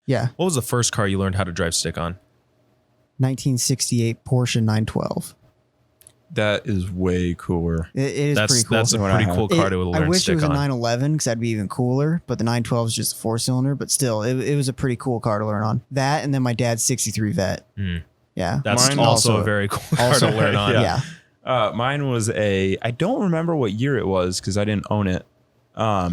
Yeah. What was the first car you learned how to drive stick on? 1968 Porsche 912. That is way cooler. It is pretty cool. That's a pretty cool car to learn I wish stick it was a on. 911 because that'd be even cooler. But the 912 is just a 4-cylinder. But still, it was a pretty cool car to learn on. That and then my dad's 63 Vet. Yeah. That's also a very cool car to learn on. Yeah. Mine was I don't remember what year it was because I didn't own it. I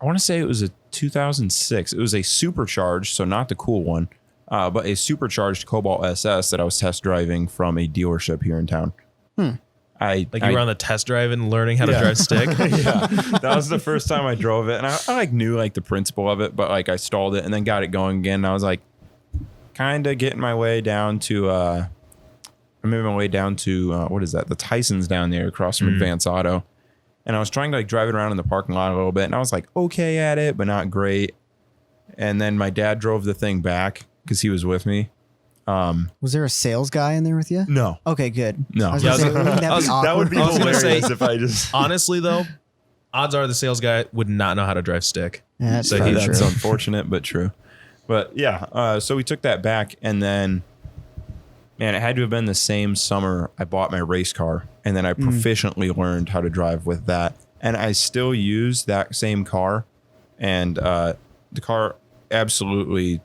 want to say it was a 2006. It was a supercharged, so not the cool one, but a supercharged Cobalt SS that I was test driving from a dealership here in town. You were on the test drive and learning how to drive stick? Yeah. That was the first time I drove it. And I knew the principle of it, but I stalled it and then got it going again. And I was kind of getting my way down to, what is that? The Tyson's down there across from Advance Auto. And I was trying to drive it around in the parking lot a little bit. And I was okay at it, but not great. And then my dad drove the thing back because he was with me. Was there a sales guy in there with you? No. Okay, good. No. I was gonna say, wouldn't that be awkward? That would be I was gonna hilarious say, if I just... Honestly, though, odds are the sales guy would not know how to drive stick. Yeah, that's That's unfortunate, but true. But yeah, so we took that back, and then, man, it had to have been the same summer I bought my race car, and then I proficiently learned how to drive with that. And I still use that same car, and the car absolutely...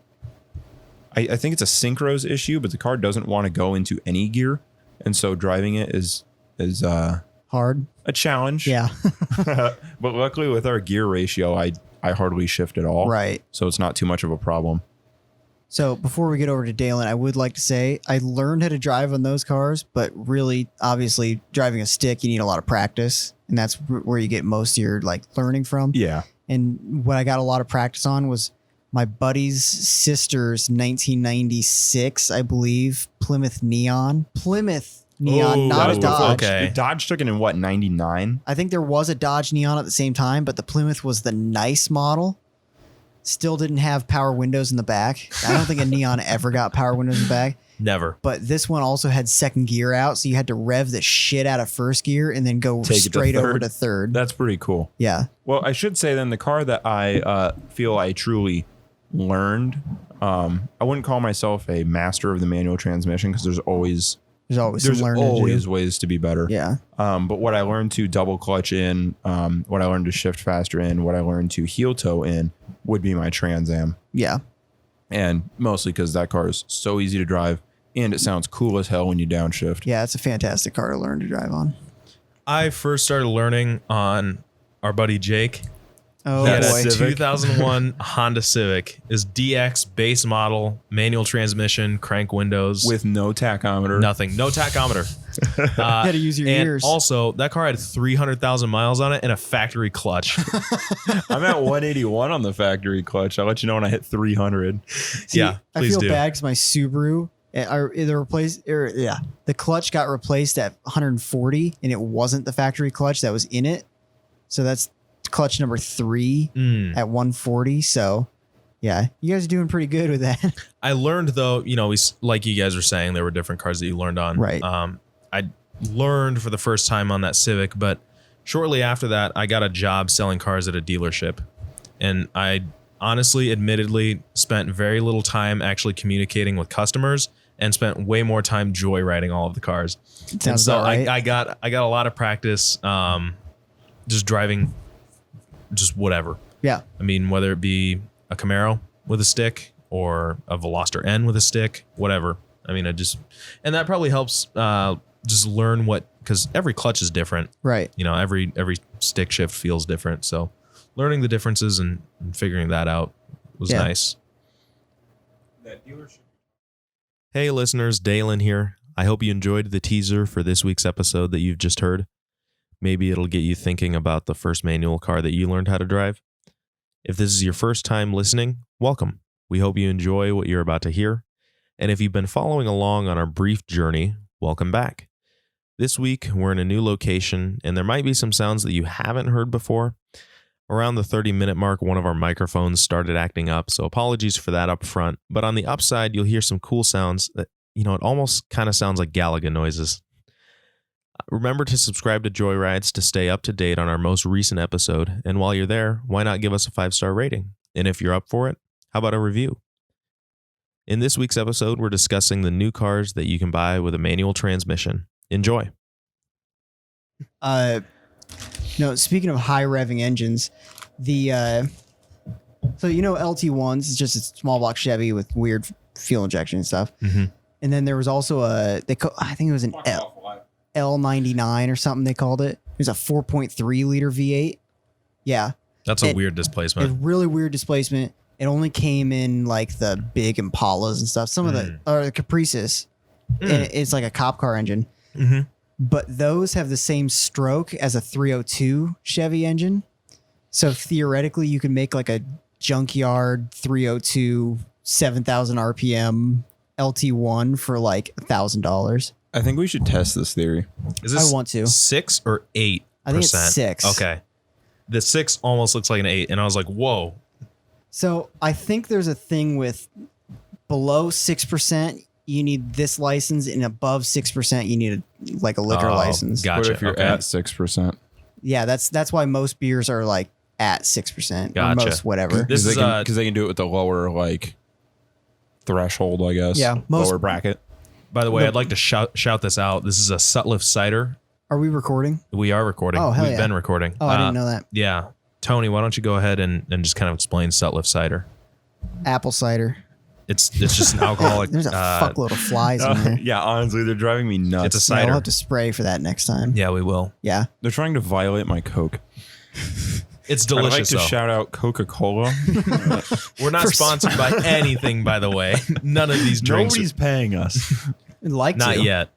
I think it's a synchros issue, but the car doesn't want to go into any gear. And so driving it is hard. A challenge. Yeah. But luckily with our gear ratio, I hardly shift at all. Right. So it's not too much of a problem. So before we get over to Dalen, I would like to say I learned how to drive on those cars, but really, obviously, driving a stick, you need a lot of practice. And that's where you get most of your learning from. Yeah. And what I got a lot of practice on was my buddy's sister's 1996, I believe, Plymouth Neon, not a Dodge. Okay. Dodge took it in what, 99? I think there was a Dodge Neon at the same time, but the Plymouth was the nice model. Still didn't have power windows in the back. I don't think a Neon ever got power windows in the back. Never. But this one also had second gear out, so you had to rev the shit out of first gear and then go straight over to third. That's pretty cool. Yeah. Well, I should say then the car that I feel I truly learned, I wouldn't call myself a master of the manual transmission because there's always ways to be better. Yeah. But what I learned to double clutch in, what I learned to shift faster in, what I learned to heel toe in would be my Trans Am. Yeah. And mostly because that car is so easy to drive and it sounds cool as hell when you downshift. Yeah, it's a fantastic car to learn to drive on. I first started learning on our buddy Jake. Oh, he had boy. a 2001 Honda Civic. Is DX base model, manual transmission, crank windows. With no tachometer. Nothing. No tachometer. You had to use your ears. Also, that car had 300,000 miles on it and a factory clutch. I'm at 181 on the factory clutch. I'll let you know when I hit 300. See, yeah, I please feel do. bad because my Subaru, the clutch got replaced at 140 and it wasn't the factory clutch that was in it. So that's clutch number 3 at 140. So yeah, you guys are doing pretty good with that. I learned though, like you guys were saying, there were different cars that you learned on. Right. I learned for the first time on that Civic, but shortly after that, I got a job selling cars at a dealership. And I honestly, admittedly, spent very little time actually communicating with customers and spent way more time joyriding all of the cars. Sounds about right. I got a lot of practice just driving just whatever. Yeah. I mean, whether it be a Camaro with a stick or a Veloster N with a stick, whatever. I mean, and that probably helps just learn because every clutch is different. Right. Every stick shift feels different. So learning the differences and figuring that out was nice. That dealership. Hey listeners, Dalen here. I hope you enjoyed the teaser for this week's episode that you've just heard. Maybe it'll get you thinking about the first manual car that you learned how to drive. If this is your first time listening, welcome. We hope you enjoy what you're about to hear. And if you've been following along on our brief journey, welcome back. This week, we're in a new location, and there might be some sounds that you haven't heard before. Around the 30-minute mark, one of our microphones started acting up, so apologies for that up front. But on the upside, you'll hear some cool sounds that, it almost kind of sounds like Galaga noises. Remember to subscribe to Joyrides to stay up to date on our most recent episode. And while you're there, why not give us a 5-star rating? And if you're up for it, How about a review? In this week's episode, we're discussing the new cars that you can buy with a manual transmission. Enjoy. No, speaking of high revving engines, so LT1s is just a small block Chevy with weird fuel injection and stuff. Mm-hmm. And then there was also I think it was an L99 or something they called it. It was a 4.3 liter V8. Yeah. That's a weird displacement. It's really weird displacement. It only came in like the big Impalas and stuff. Some of the Caprices. And it's like a cop car engine. Mm-hmm. But those have the same stroke as a 302 Chevy engine. So theoretically, you can make like a junkyard 302 7,000 RPM LT1 for like $1,000. I think we should test this theory. Is this I want to. 6 or 8%? I think it's 6. Okay. The 6 almost looks like an 8. And I was like, whoa. So I think there's a thing with below 6%, you need this license, and above 6%, you need a liquor license. Gotcha. What if you're at 6%? Yeah, that's why most beers are like at 6%. Gotcha. Or most whatever. This is because they can do it with the lower like threshold, I guess. Yeah, lower bracket. By the way, I'd like to shout this out. This is a Sutliff cider. Are we recording? We are recording. Oh, hell We've yeah. been recording. Oh, I didn't know that. Yeah. Tony, why don't you go ahead and just kind of explain Sutliff cider? Apple cider. It's just an alcoholic. There's a fuckload of flies in there. Yeah, honestly, they're driving me nuts. It's a Yeah, cider. we'll have to spray for that next time. Yeah, we will. Yeah. They're trying to violate my Coke. It's I'd like delicious. to though. shout out Coca-Cola. We're not sponsored by anything, by the way. None of these drinks. Nobody's paying us. I'd like Not to. yet.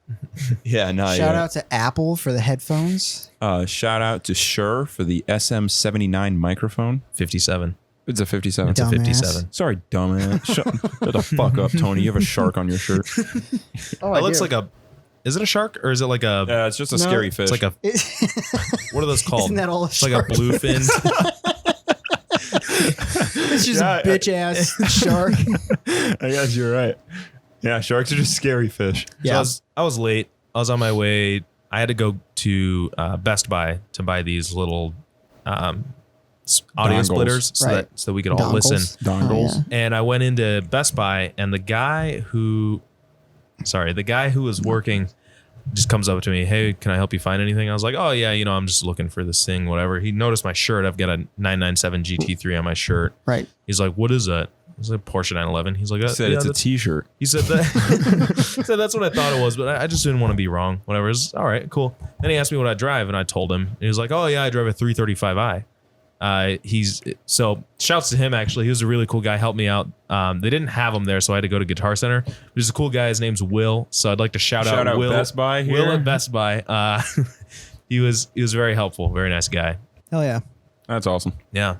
Yeah, not Shout yet. out to Apple for the headphones. Shout out to Shure for the SM79 microphone. 57. It's a 57. It's a Dumbass. 57. Sorry, dumbass. Shut the fuck up, Tony. You have a shark on your shirt. Oh, It looks like a. Is it a shark or is it like a? Yeah, it's just a No. scary fish. It's like a. What are those called? Isn't that all a It's like a shark? bluefin. It's just Yeah, a bitch ass shark. I guess you're right. Yeah, sharks are just scary fish. Yeah. So I was late. I was on my way. I had to go to Best Buy to buy these little audio Dongles. splitters so that we could all listen. Dongles. Oh, yeah. And I went into Best Buy, and the guy who was working just comes up to me. Hey, can I help you find anything? I was like, oh yeah, I'm just looking for this thing, whatever. He noticed my shirt. I've got a 997 GT3 on my shirt. Right. He's like, what is that? It's a Porsche 911. He's like, He said it's a T-shirt. He said that. He said that's what I thought it was, but I just didn't want to be wrong. Whatever. It's all right, cool. Then he asked me what I drive, and I told him. And he was like, oh yeah, I drive a 335i. So shouts to him, actually. He was a really cool guy, helped me out. They didn't have him there, so I had to go to Guitar Center. He's a cool guy. His name's Will, so I'd like to shout out Will. Best Buy here. Will at Best Buy. He was very helpful, very nice guy. Hell yeah. That's awesome. Yeah.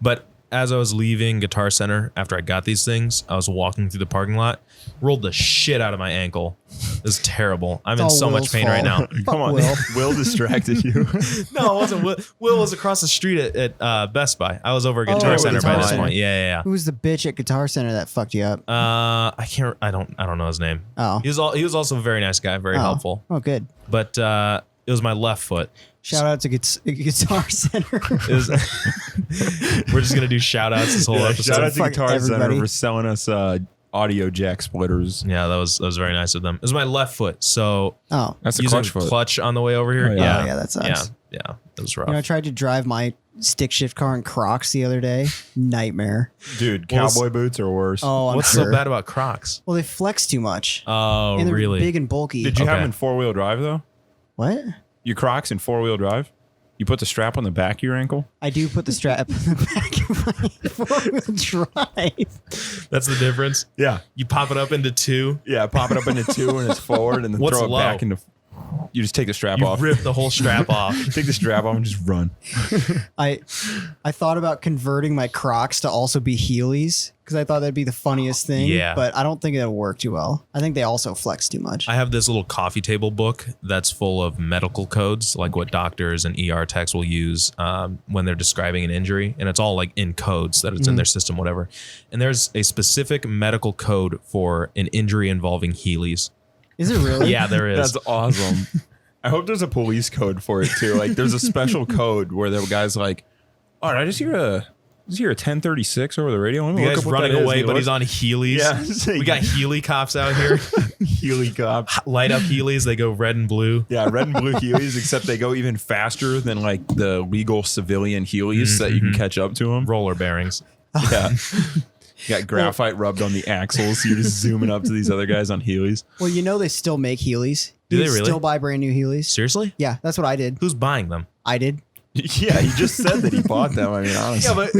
But as I was leaving Guitar Center after I got these things, I was walking through the parking lot, rolled the shit out of my ankle. It was terrible. I'm in all so much Will's pain right now. fault. Come on, Will. Will distracted you. No, it wasn't Will. Will was across the street at Best Buy. I was over at Guitar at Center by Guitar this Center. point. Yeah. Who was the bitch at Guitar Center that fucked you up? I don't know his name. Oh. He was also a very nice guy, very helpful. Oh, good. But it was my left foot. Shout out to Guitar Center. We're just gonna do shout outs this whole episode. Shout out to Fuck Guitar Center everybody. for selling us audio jack splitters. Yeah, that was very nice of them. It was my left foot, so Oh. That's a using clutch foot. clutch on the way over here. Oh, yeah. Oh, yeah, that sucks. Yeah, it was rough. I tried to drive my stick shift car in Crocs the other day. Nightmare. Dude, Well, cowboy boots are worse. Oh, I'm What's sure. so bad about Crocs? Well, they flex too much. Oh, And they're really? big and bulky. Did you have Okay. them in four-wheel drive, though? What? Your Crocs in four-wheel drive? You put the strap on the back of your ankle? I do put the strap in the back of my four-wheel drive. That's the difference. Yeah. You pop it up into two. Yeah, pop it up into two and it's forward and then What's throw it low? back into... You just take the strap You off. rip the whole strap off. Take the strap off and just run. I thought about converting my Crocs to also be Heelys because I thought that'd be the funniest thing. Yeah. But I don't think it'll work too well. I think they also flex too much. I have this little coffee table book that's full of medical codes, like what doctors and ER techs will use when they're describing an injury. And it's all like in codes that it's in their system, whatever. And there's a specific medical code for an injury involving Heelys. Is it really? Yeah, there is. That's awesome. I hope there's a police code for it too. Like there's a special code where the guy's like, all right, I just hear a Is here a 1036 over the radio? Let me The look guy's up what running that is. away, He but looks- he's on Heelys. Yeah. We got Heely cops out here. Heely cops. Light up Heelys. They go red and blue. Yeah, red and blue Heelys, except they go even faster than like the legal civilian Heelys that you can catch up to them. Roller bearings. Yeah. You got graphite rubbed on the axles. So you're just zooming up to these other guys on Heelys. Well, you know they still make Heelys. Do You they really? still buy brand new Heelys? Seriously? Yeah, that's what I did. Who's buying them? I did. Yeah, he just said that he bought them. I mean, honestly. Yeah, but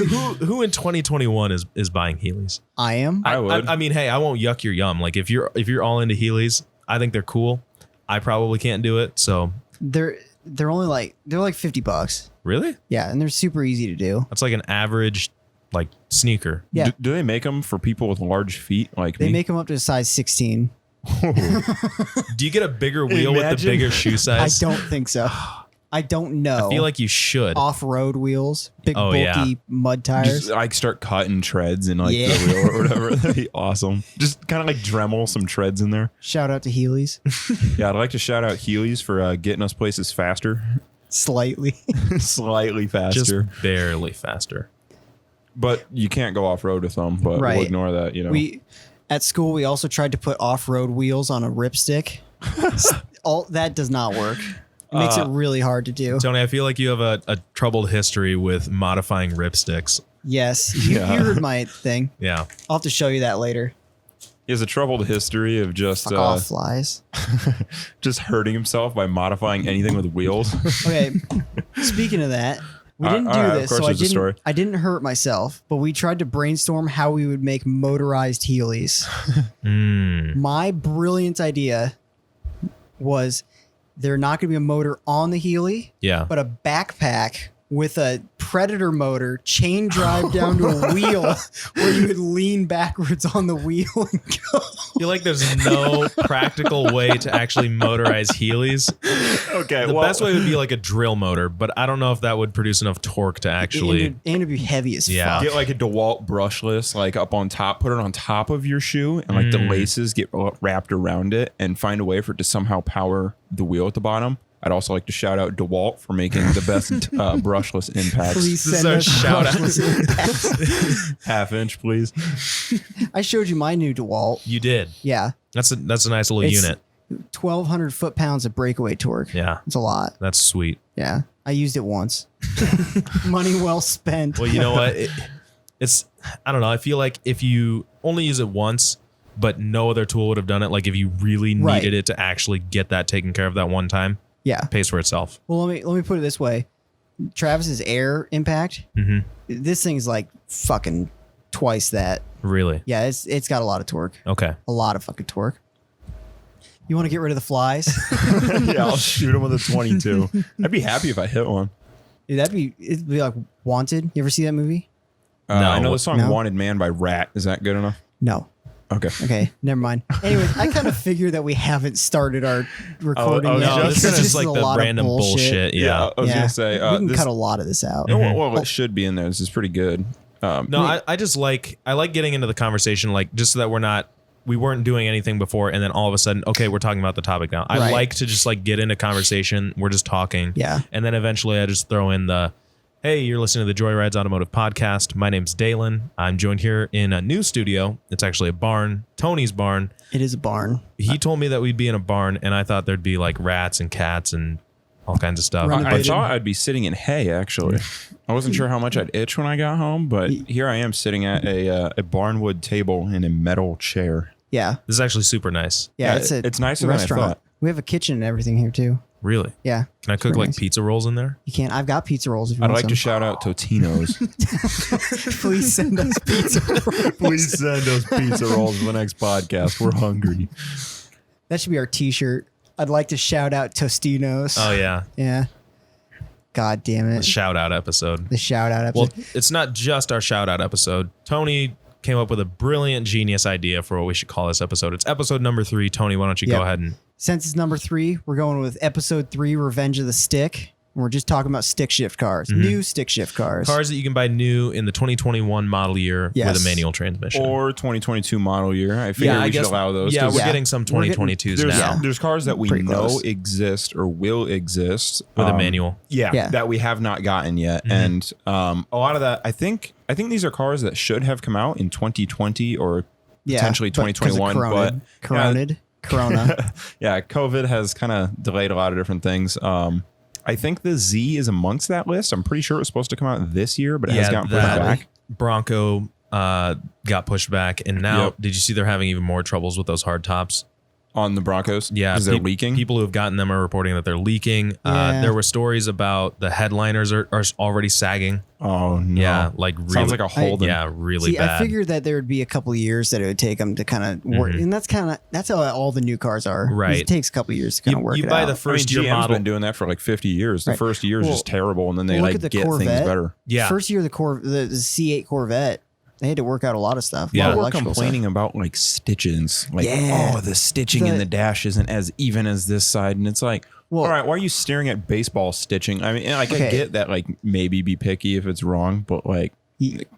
who in 2021 is buying Heelys? I am. I would. I mean, hey, I won't yuck your yum. Like if you're all into Heelys, I think they're cool. I probably can't do it. So They're only like $50. really, Yeah, and they're super easy to do. that's like an average like sneaker. Yeah, Do they make them for people with large feet like they me? make them up to a size 16. Do you get a bigger wheel with the Imagine. bigger shoe I size? don't think so. I don't know. I feel like you should. off-road wheels, big Oh, bulky yeah. mud tires. Just like start cutting treads in like Yeah. the wheel or whatever. That'd be awesome. Just kind of like Dremel some treads in there. Shout out to Heelys. Yeah, I'd like to shout out Heelys for getting us places faster, Slightly. slightly Just faster. barely faster. But you can't go off road with them. But Right. we'll ignore that. You know, We at school we also tried to put off-road wheels on a ripstick. All that does not work. It makes it really hard to do. Tony, I feel like you have a troubled history with modifying ripsticks. Yes, you Yeah. heard my thing. Yeah. I'll have to show you that later. he has a troubled history of just Fuck off, flies. just hurting himself by modifying anything with wheels. Okay, speaking of that, we All didn't right, do all right, of this, course so there's a story. I didn't hurt myself, but we tried to brainstorm how we would make motorized Heelys. My brilliant idea was they're not going to be a motor on the Heely, Yeah. but a backpack with a Predator motor, chain drive down to a wheel where you would lean backwards on the wheel and go. I feel like there's no practical way to actually motorize Heelys. Okay, The best way would be like a drill motor, but I don't know if that would produce enough torque to actually. And it'd be heavy as Yeah. fuck. get like a DeWalt brushless, like up on top, put it on top of your shoe, and like the laces get wrapped around it, and find a way for it to somehow power the wheel at the bottom. I'd also like to shout out DeWalt for making the best brushless impacts. Please This is send our us shout out. brushless impacts. Half inch, please. I showed you my new DeWalt. You did. Yeah. That's a nice little It's unit. 1,200 foot-pounds of breakaway torque. Yeah. It's a lot. That's sweet. Yeah. I used it once. Money well spent. Well, you know what? It's I don't know. I feel like if you only use it once, but no other tool would have done it. Like if you really Right. needed it to actually get that taken care of that one time, Yeah. it pays for itself. Well, let me put it this way. Travis's air impact, this thing's like fucking twice that. Really? Yeah, it's got a lot of torque. Okay. A lot of fucking torque. You want to get rid of the flies? Yeah, I'll shoot him with a 22. I'd be happy if I hit one. Dude, it'd be like Wanted. You ever see that movie? No. I know the song No. Wanted Man by Rat. Is that good enough? No. Okay. Okay, never mind. Anyway, I kind of figured that we haven't started our recording I was yet. No, just this is because just like a the lot of random bullshit. Yeah. I was going to say, we can this, cut a lot of this out. well, it should be in there. This is pretty good. No, I just like getting into the conversation, like just so that we weren't doing anything before, and then all of a sudden, okay, we're talking about the topic now. I Right. like to just like get into conversation. We're just talking. Yeah. And then eventually I just throw in hey, you're listening to the Joyrides Automotive Podcast. My name's Dalen. I'm joined here in a new studio. It's actually a barn, Tony's barn. It is a barn. He told me that we'd be in a barn, and I thought there'd be like rats and cats and all kinds of stuff. Run- I Renovated. thought I'd be sitting in hay, actually. I wasn't sure how much I'd itch when I got home, but here I am sitting at a barnwood table in a metal chair. Yeah. This is actually super nice. Yeah, Yeah, it's a it's nicer than I restaurant. thought. We have a kitchen and everything here too. Really? Yeah. Can I cook Very like nice. pizza rolls in there? You can. I've got pizza rolls if you I'd want like to some. shout out Totino's. Please send us pizza rolls. Please send us pizza rolls for the next podcast. We're hungry. That should be our t-shirt. I'd like to shout out Tostinos. Oh yeah. Yeah. God damn it. Shout out episode. The shout out Well, episode. it's not just our shout out episode. Tony came up with a brilliant genius idea for what we should call this episode. It's episode number 3. Tony, why don't you Yep. go ahead and Since it's number 3, we're going with episode 3, Revenge of the Stick. We're just talking about stick shift cars, new stick shift cars. Cars that you can buy new in the 2021 model year with a manual transmission. Or 2022 model year. I figure we should allow those. Yeah, we're getting some 2022s now. There's cars that we know exist or will exist with a manual. Yeah, that we have not gotten yet. And a lot of that, I think these are cars that should have come out in 2020 or potentially 2021. Corona. Yeah, COVID has kind of delayed a lot of different things. I think the Z is amongst that list. I'm pretty sure it was supposed to come out this year, but it has gotten pushed back. Bronco got pushed back, and now did you see they're having even more troubles with those hard tops on the Broncos? Yeah, because they're leaking. People who have gotten them are reporting that they're leaking. There were stories about the headliners are already sagging. Oh no! Yeah, like really, sounds like a Holden. Really bad. I figured that there would be a couple of years that it would take them to kind of work, and that's how all the new cars are. Right, it takes a couple of years to kind of work. You buy the first year GM's model. Been doing that for like 50 years. The first year is just terrible, and then they get Corvette, things better. Yeah, first year the C8 Corvette. They had to work out a lot of stuff. Yeah, we're complaining about like stitches. Like, the stitching in the dash isn't as even as this side. And it's like, all right, why are you staring at baseball stitching? I mean, like, I get that, like, maybe be picky if it's wrong, but like,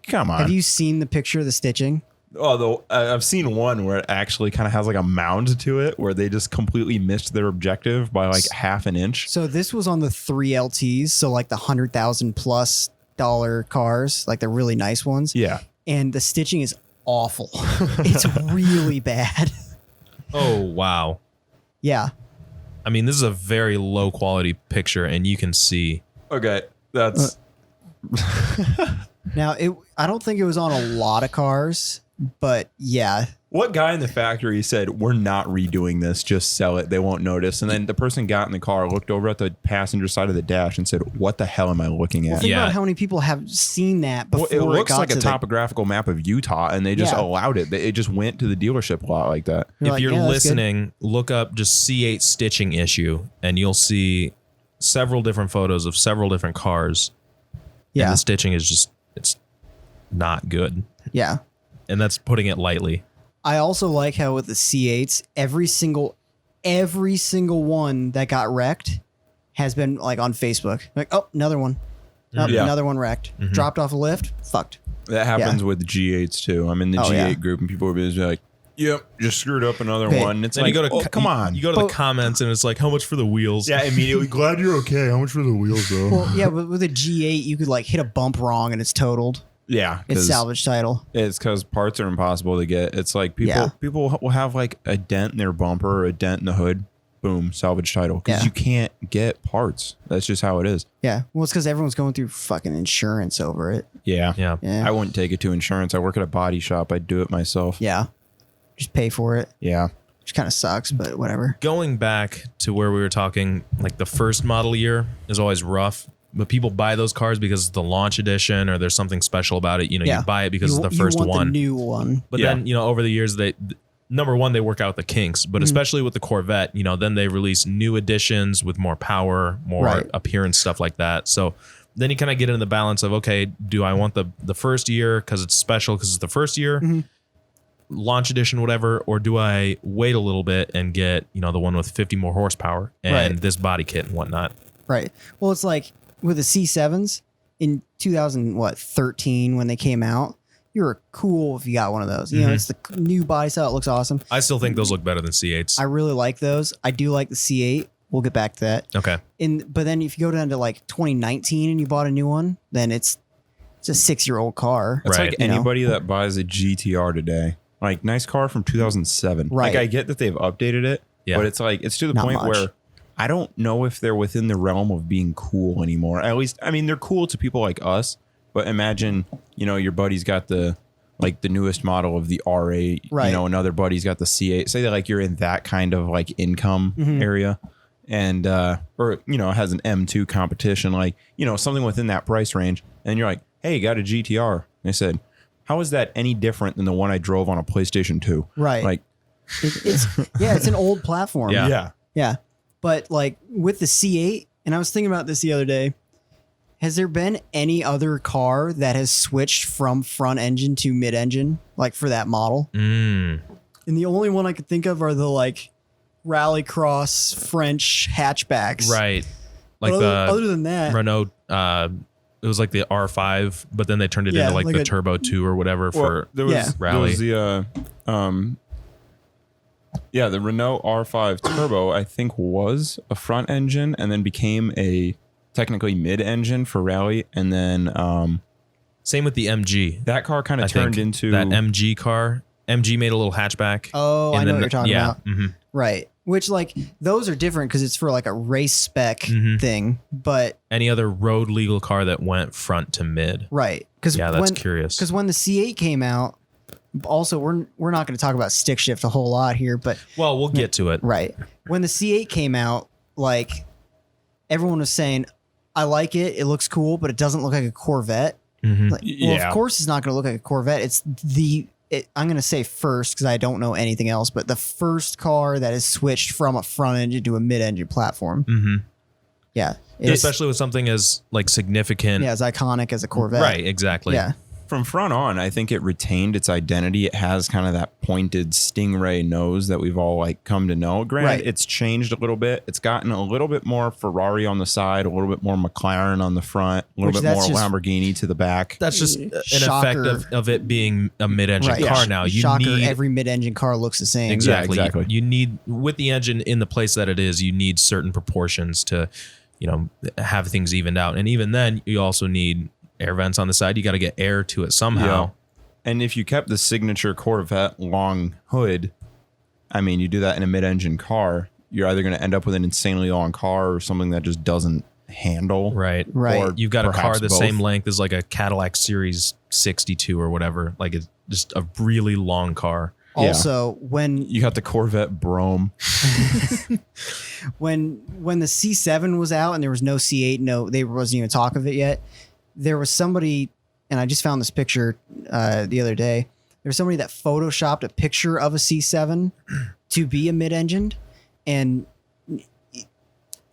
come on. Have you seen the picture of the stitching? Although I've seen one where it actually kind of has like a mound to it where they just completely missed their objective by like half an inch. So this was on the 3LTs. So like the $100,000+ cars, like the really nice ones. Yeah. And the stitching is awful. It's really bad. Oh, wow. Yeah. I mean, this is a very low quality picture, and you can see. Okay, that's... Now, I don't think it was on a lot of cars, but yeah. What guy in the factory said, we're not redoing this, just sell it, they won't notice? And then the person got in the car, looked over at the passenger side of the dash and said, what the hell am I looking at? Well, think about how many people have seen that before. Well, it looks like a topographical map of Utah, and they just allowed it. It just went to the dealership a lot like that. If you're listening, look up just C8 stitching issue, and you'll see several different photos of several different cars. Yeah. And the stitching is just, it's not good. Yeah. And that's putting it lightly. I also like how with the C8s, every single one that got wrecked has been like on Facebook. Like, oh, another one. Oh, another one wrecked. Dropped off a lift. Fucked. That happens with G8s too. I'm in the G8 group and people are just like, yep, just screwed up another one. It's and like, you go to, come on. You go to the comments and it's like, how much for the wheels? Yeah, immediately, glad you're okay. How much for the wheels though? Well, yeah, but with a G8, you could like hit a bump wrong and it's totaled. Yeah, it's salvage title. It's because parts are impossible to get. It's like people will have like a dent in their bumper or a dent in the hood. Boom, salvage title. Because you can't get parts. That's just how it is. Yeah. Well, it's because everyone's going through fucking insurance over it. Yeah. I wouldn't take it to insurance. I work at a body shop. I'd do it myself. Yeah. Just pay for it. Yeah. Which kind of sucks, but whatever. Going back to where we were talking, like the first model year is always rough. But people buy those cars because it's the launch edition or there's something special about it. You know, you buy it because it's the first one. The new one. But then, you know, over the years, number one, they work out the kinks. But especially with the Corvette, you know, then they release new editions with more power, more appearance, stuff like that. So then you kind of get into the balance of, okay, do I want the first year because it's special because it's the first year? Launch edition, whatever, or do I wait a little bit and get, you know, the one with 50 more horsepower and this body kit and whatnot? Right. Well, it's like with the C7s in 2013 when they came out, you were cool if you got one of those. You know, it's the new body style. It looks awesome. I still think those look better than C8s. I really like those. I do like the C8. We'll get back to that. Okay. But then if you go down to like 2019 and you bought a new one, then it's a 6-year-old car. It's like anybody that buys a GTR today. Like, nice car from 2007. Right. Like, I get that they've updated it, but it's like, it's to the point where I don't know if they're within the realm of being cool anymore. At least, I mean, they're cool to people like us, but imagine, you know, your buddy's got the newest model of the R8, you know, another buddy's got the C8. Say that like you're in that kind of like income area and, or, you know, has an M2 competition, like, you know, something within that price range. And you're like, hey, got a GTR. And they said, how is that any different than the one I drove on a PlayStation 2? Right. Like, it's an old platform. Yeah. But like with the C8, and I was thinking about this the other day, has there been any other car that has switched from front engine to mid engine, like for that model? And the only one I could think of are the like rallycross French hatchbacks. Right. like other than that, Renault. It was like the R5, but then they turned it into like the Turbo 2 or whatever for rally. There was the Renault R5 Turbo, I think, was a front engine and then became a technically mid-engine for rally. And then same with the MG. That car kind of turned into that MG car. MG made a little hatchback. Oh, I know what you're talking about. Mm-hmm. Right. Which, like, those are different because it's for like a race spec thing. But any other road legal car that went front to mid. Right. That's curious. Because when the C8 came out, also we're not going to talk about stick shift a whole lot here, but well, we'll get to it. Right. When the C8 came out, like, everyone was saying, I like it. It looks cool, but it doesn't look like a Corvette. Mm-hmm. Like, well, of course it's not going to look like a Corvette. It's I'm going to say first because I don't know anything else, but the first car that is switched from a front engine to a mid-engine platform. Mm-hmm. Yeah. Especially with something as like significant. Yeah, as iconic as a Corvette. Right, exactly. Yeah. From front on, I think it retained its identity. It has kind of that pointed stingray nose that we've all like come to know. Granted, It's changed a little bit. It's gotten a little bit more Ferrari on the side, a little bit more McLaren on the front, a little bit more Lamborghini to the back. That's just an effect of it being a mid-engine car now. Every mid-engine car looks the same. Exactly. Yeah, exactly. You need, with the engine in the place that it is, you need certain proportions to, have things evened out. And even then, you also need air vents on the side. You got to get air to it somehow. Yeah. And if you kept the signature Corvette long hood, I mean, you do that in a mid-engine car, you're either going to end up with an insanely long car or something that just doesn't handle. Right. Or you've got a car the both. same length as like a Cadillac Series 62 or whatever. Like it's just a really long car. Also, when you got the Corvette Brougham, when the C7 was out and there was no C8, there wasn't even talk of it yet. There was somebody, and I just found this picture the other day. There was somebody that photoshopped a picture of a C7 to be a mid-engined, and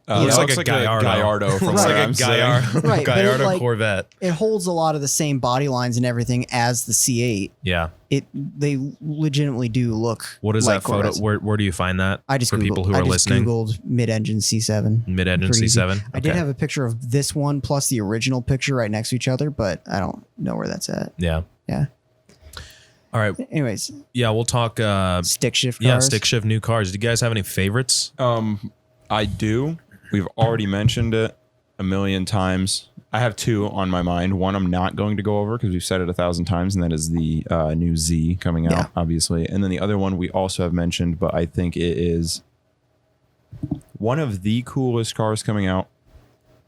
looks like a Gallardo from what I'm saying. Right, Gallardo Corvette. It holds a lot of the same body lines and everything as the C8. Yeah. They legitimately do look. What is like that photo? Corvettes. Where do you find that? I just for people who are listening. Googled mid-engine C7. Mid-engine C7. Okay. I did have a picture of this one plus the original picture right next to each other, but I don't know where that's at. Yeah. Yeah. All right. Anyways. Yeah, we'll talk stick shift cars. Yeah, stick shift new cars. Do you guys have any favorites? I do. We've already mentioned it a million times. I have two on my mind. One I'm not going to go over because we've said it 1,000 times, and that is the new Z coming out, obviously. And then the other one we also have mentioned, but I think it is one of the coolest cars coming out,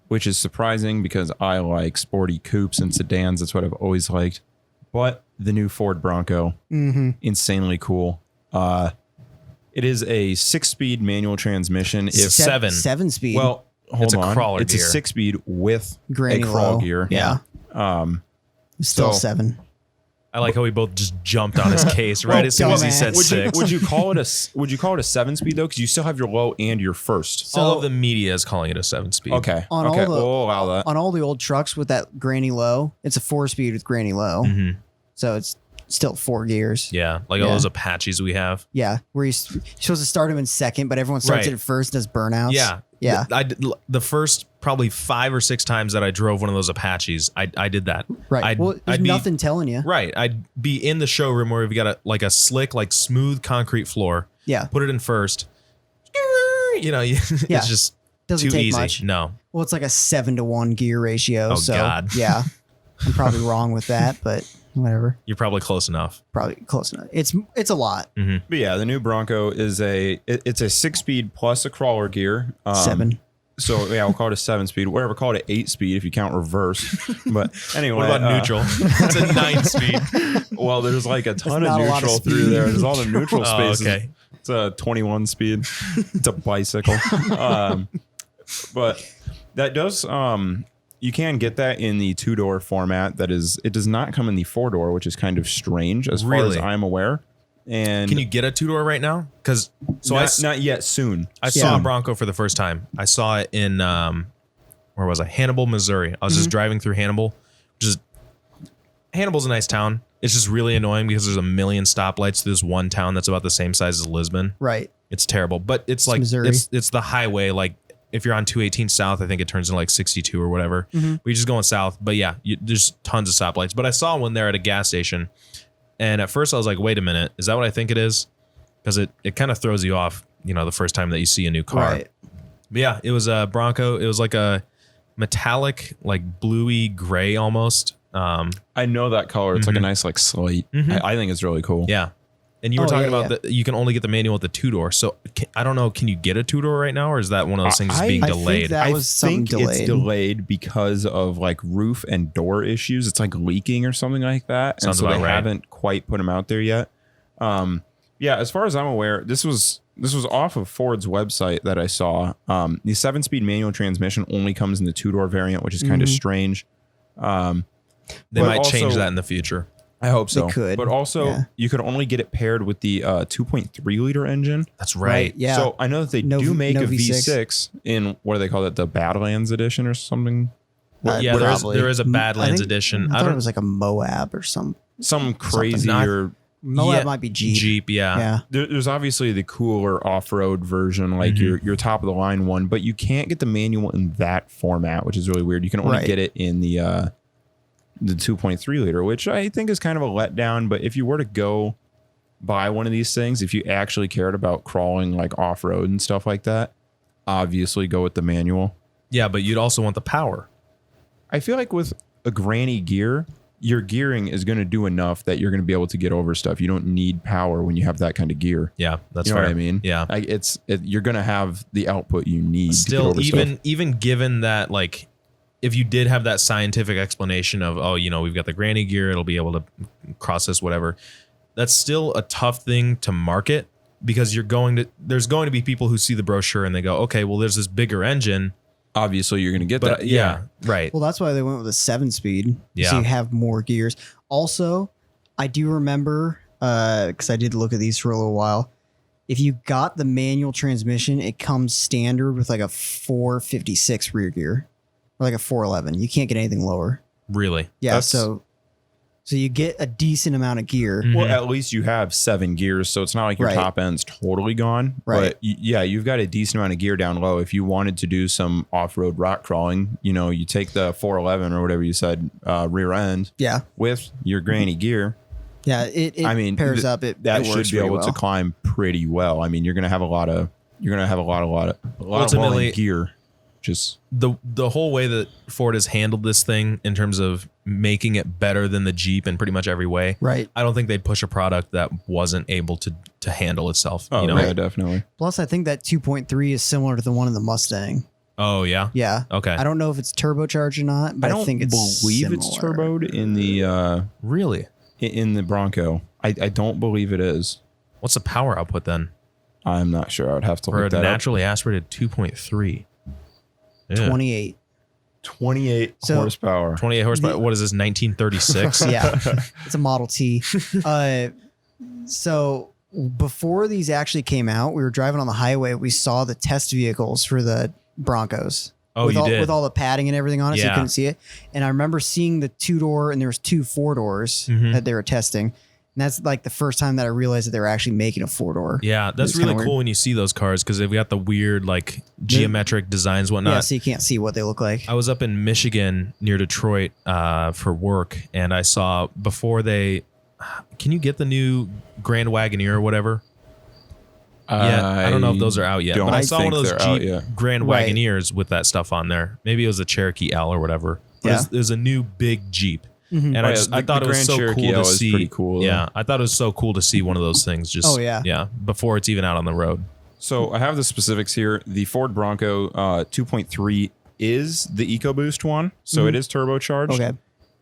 which is surprising because I like sporty coupes and sedans. That's what I've always liked. But the new Ford Bronco, insanely cool. It is a 6-speed manual transmission. Seven speed. Well, hold on. A crawler it's gear. A 6-speed with Granny a crawl low. Gear. Yeah. Still 7. I like how we both just jumped on his case right as soon as he said 6. Would you call it a 7-speed though? Because you still have your low and your first. So, all of the media is calling it a 7-speed. Okay. We'll allow that. On all the old trucks with that granny low, it's a 4-speed with granny low. Mm-hmm. So it's still 4 gears. Yeah, like all those Apaches we have. Yeah, where you're supposed to start them in second, but everyone starts it at first, does burnouts. Yeah. The first probably 5 or 6 times that I drove one of those Apaches, I did that. Right. There's nothing telling you. Right. I'd be in the showroom where we've got a slick, like smooth concrete floor. Yeah. Put it in first. It's just doesn't too take easy. much. No. Well, it's like a 7-to-1 gear ratio. Oh, so, God. Yeah. I'm probably wrong with that, but whatever. You're probably close enough. Probably close enough. It's a lot. Mm-hmm. But yeah, the new Bronco is it's a 6-speed plus a crawler gear. 7. So yeah, we'll call it a 7-speed. Whatever, call it an 8-speed if you count reverse. But anyway, what about neutral? It's a 9-speed. Well, there's like a ton of neutral through there. There's all the neutral spaces. Okay. It's a 21-speed. It's a bicycle. But that does. You can get that in the 2-door format. It does not come in the 4-door, which is kind of strange as far as I'm aware. And can you get a 2-door right now? Because not yet. Soon. I saw a Bronco for the first time. I saw it in where was I? Hannibal, Missouri. I was just driving through Hannibal. Hannibal's a nice town. It's just really annoying because there's a million stoplights through this one town that's about the same size as Lisbon. Right. It's terrible, but it's like Missouri. it's the highway like if you're on 218 south, I think it turns into like 62 or whatever. Mm-hmm. But you're just going south. But yeah, there's tons of stoplights. But I saw one there at a gas station. And at first I was like, wait a minute, is that what I think it is? Because it kind of throws you off, the first time that you see a new car. Right. But yeah, it was a Bronco. It was like a metallic, like bluey gray almost. I know that color. It's like a nice like slate. I think it's really cool. Yeah. And you were talking about that you can only get the manual at the 2-door. So I don't know. Can you get a 2-door right now, or is that one of those things being delayed? I think it's delayed because of like roof and door issues. It's like leaking or something like that. Sounds and so about they right. haven't quite put them out there yet. Yeah, as far as I'm aware, this was off of Ford's website that I saw. The 7-speed manual transmission only comes in the 2-door variant, which is kind of strange. They might change that in the future. I hope so. They could. But also, you could only get it paired with the 2.3 liter engine. That's right. Yeah. So I know that they do make a V6 in, what do they call it? The Badlands edition or something? Yeah, there is a Badlands edition. I thought it was like a Moab or some crazier. Moab might be Jeep. Jeep, yeah. There's obviously the cooler off-road version, like your top of the line one, but you can't get the manual in that format, which is really weird. You can only get it in the 2.3 liter, which I think is kind of a letdown. But if you were to go buy one of these things, if you actually cared about crawling like off-road and stuff like that, obviously go with the manual. Yeah, but you'd also want the power. I feel like with a granny gear, your gearing is going to do enough that you're going to be able to get over stuff. You don't need power when you have that kind of gear. Yeah, that's you know fair. what I mean? Yeah, like you're going to have the output you need. Still, to get over even given that, like, if you did have that scientific explanation of, we've got the granny gear, it'll be able to cross this, whatever. That's still a tough thing to market because there's going to be people who see the brochure and they go, okay, well, there's this bigger engine. Obviously, you're going to get that. Yeah, right. Well, that's why they went with a 7-speed. Yeah. So you have more gears. Also, I do remember, because I did look at these for a little while, if you got the manual transmission, it comes standard with like a 456 rear gear or like a 411. You can't get anything lower. Really? Yeah. So you get a decent amount of gear. Well, at least you have 7 gears, so it's not like your top end's totally gone. Right. But you've got a decent amount of gear down low. If you wanted to do some off-road rock crawling, you take the 411 or whatever you said, rear end. Yeah. With your granny gear. Yeah. It pairs up. That it should works be able well. to climb pretty well. I mean, you're going to have a lot of Ultimately, gear. Just the whole way that Ford has handled this thing in terms of making it better than the Jeep in pretty much every way. Right. I don't think they'd push a product that wasn't able to handle itself. Oh, yeah, definitely. Plus, I think that 2.3 is similar to the one in the Mustang. Oh, yeah? Yeah. Okay. I don't know if it's turbocharged or not, but I think it's believe it's turboed in the really in the Bronco. I don't believe it is. What's the power output then? I'm not sure. I would have to For look a that naturally aspirated 2.3. Yeah. 28. 28 horsepower. 28 horsepower. What is this, 1936? Yeah. It's a Model T. So before these actually came out, we were driving on the highway. We saw the test vehicles for the Broncos. Oh, you did? With all the padding and everything on it, so you Yeah. couldn't see it. And I remember seeing the 2-door, and there was 2 4-doors Mhm. that they were testing. And that's like the first time that I realized that they were actually making a 4-door. Yeah, that's It's really kinda cool weird. when you see those cars because they've got the weird like geometric designs, whatnot. Yeah, so you can't see what they look like. I was up in Michigan near Detroit for work, and I saw before they. Can you get the new Grand Wagoneer or whatever? Yeah, I don't know if those are out yet, but I saw one of those Jeep Grand Right. Wagoneers with that stuff on there. Maybe it was a Cherokee L or whatever. But Yeah. it was a new big Jeep. Mhm. And I thought it was Grand so Cherokee cool to L is see. pretty cool, Yeah, I thought it was so cool to see one of those things. Just Oh, yeah. before it's even out on the road. So I have the specifics here. The Ford Bronco 2.3 is the EcoBoost one, so it is turbocharged. Okay.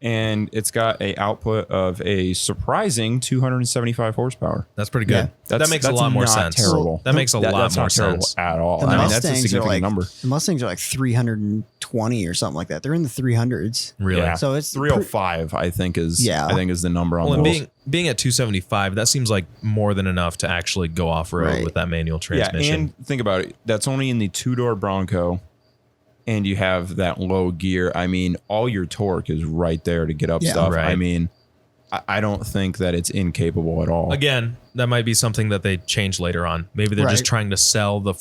And it's got a output of a surprising 275 horsepower. That's pretty good. Yeah. That makes a lot more not sense. Terrible. That makes a lot that's more not terrible sense at all. The I mean, that's a Mustangs are significant like number. The Mustangs are like 320 or something like that. They're in the 300s. Really. Yeah. So it's 305, I think is the number on Well, and those. being at 275, that seems like more than enough to actually go off road Right. with that manual Yeah, transmission. and think about it. That's only in the 2-door Bronco, and you have that low gear. I mean, all your torque is right there to get up Yeah. stuff. Right. I mean, I don't think that it's incapable at all. Again, that might be something that they change later on. Maybe they're just trying to sell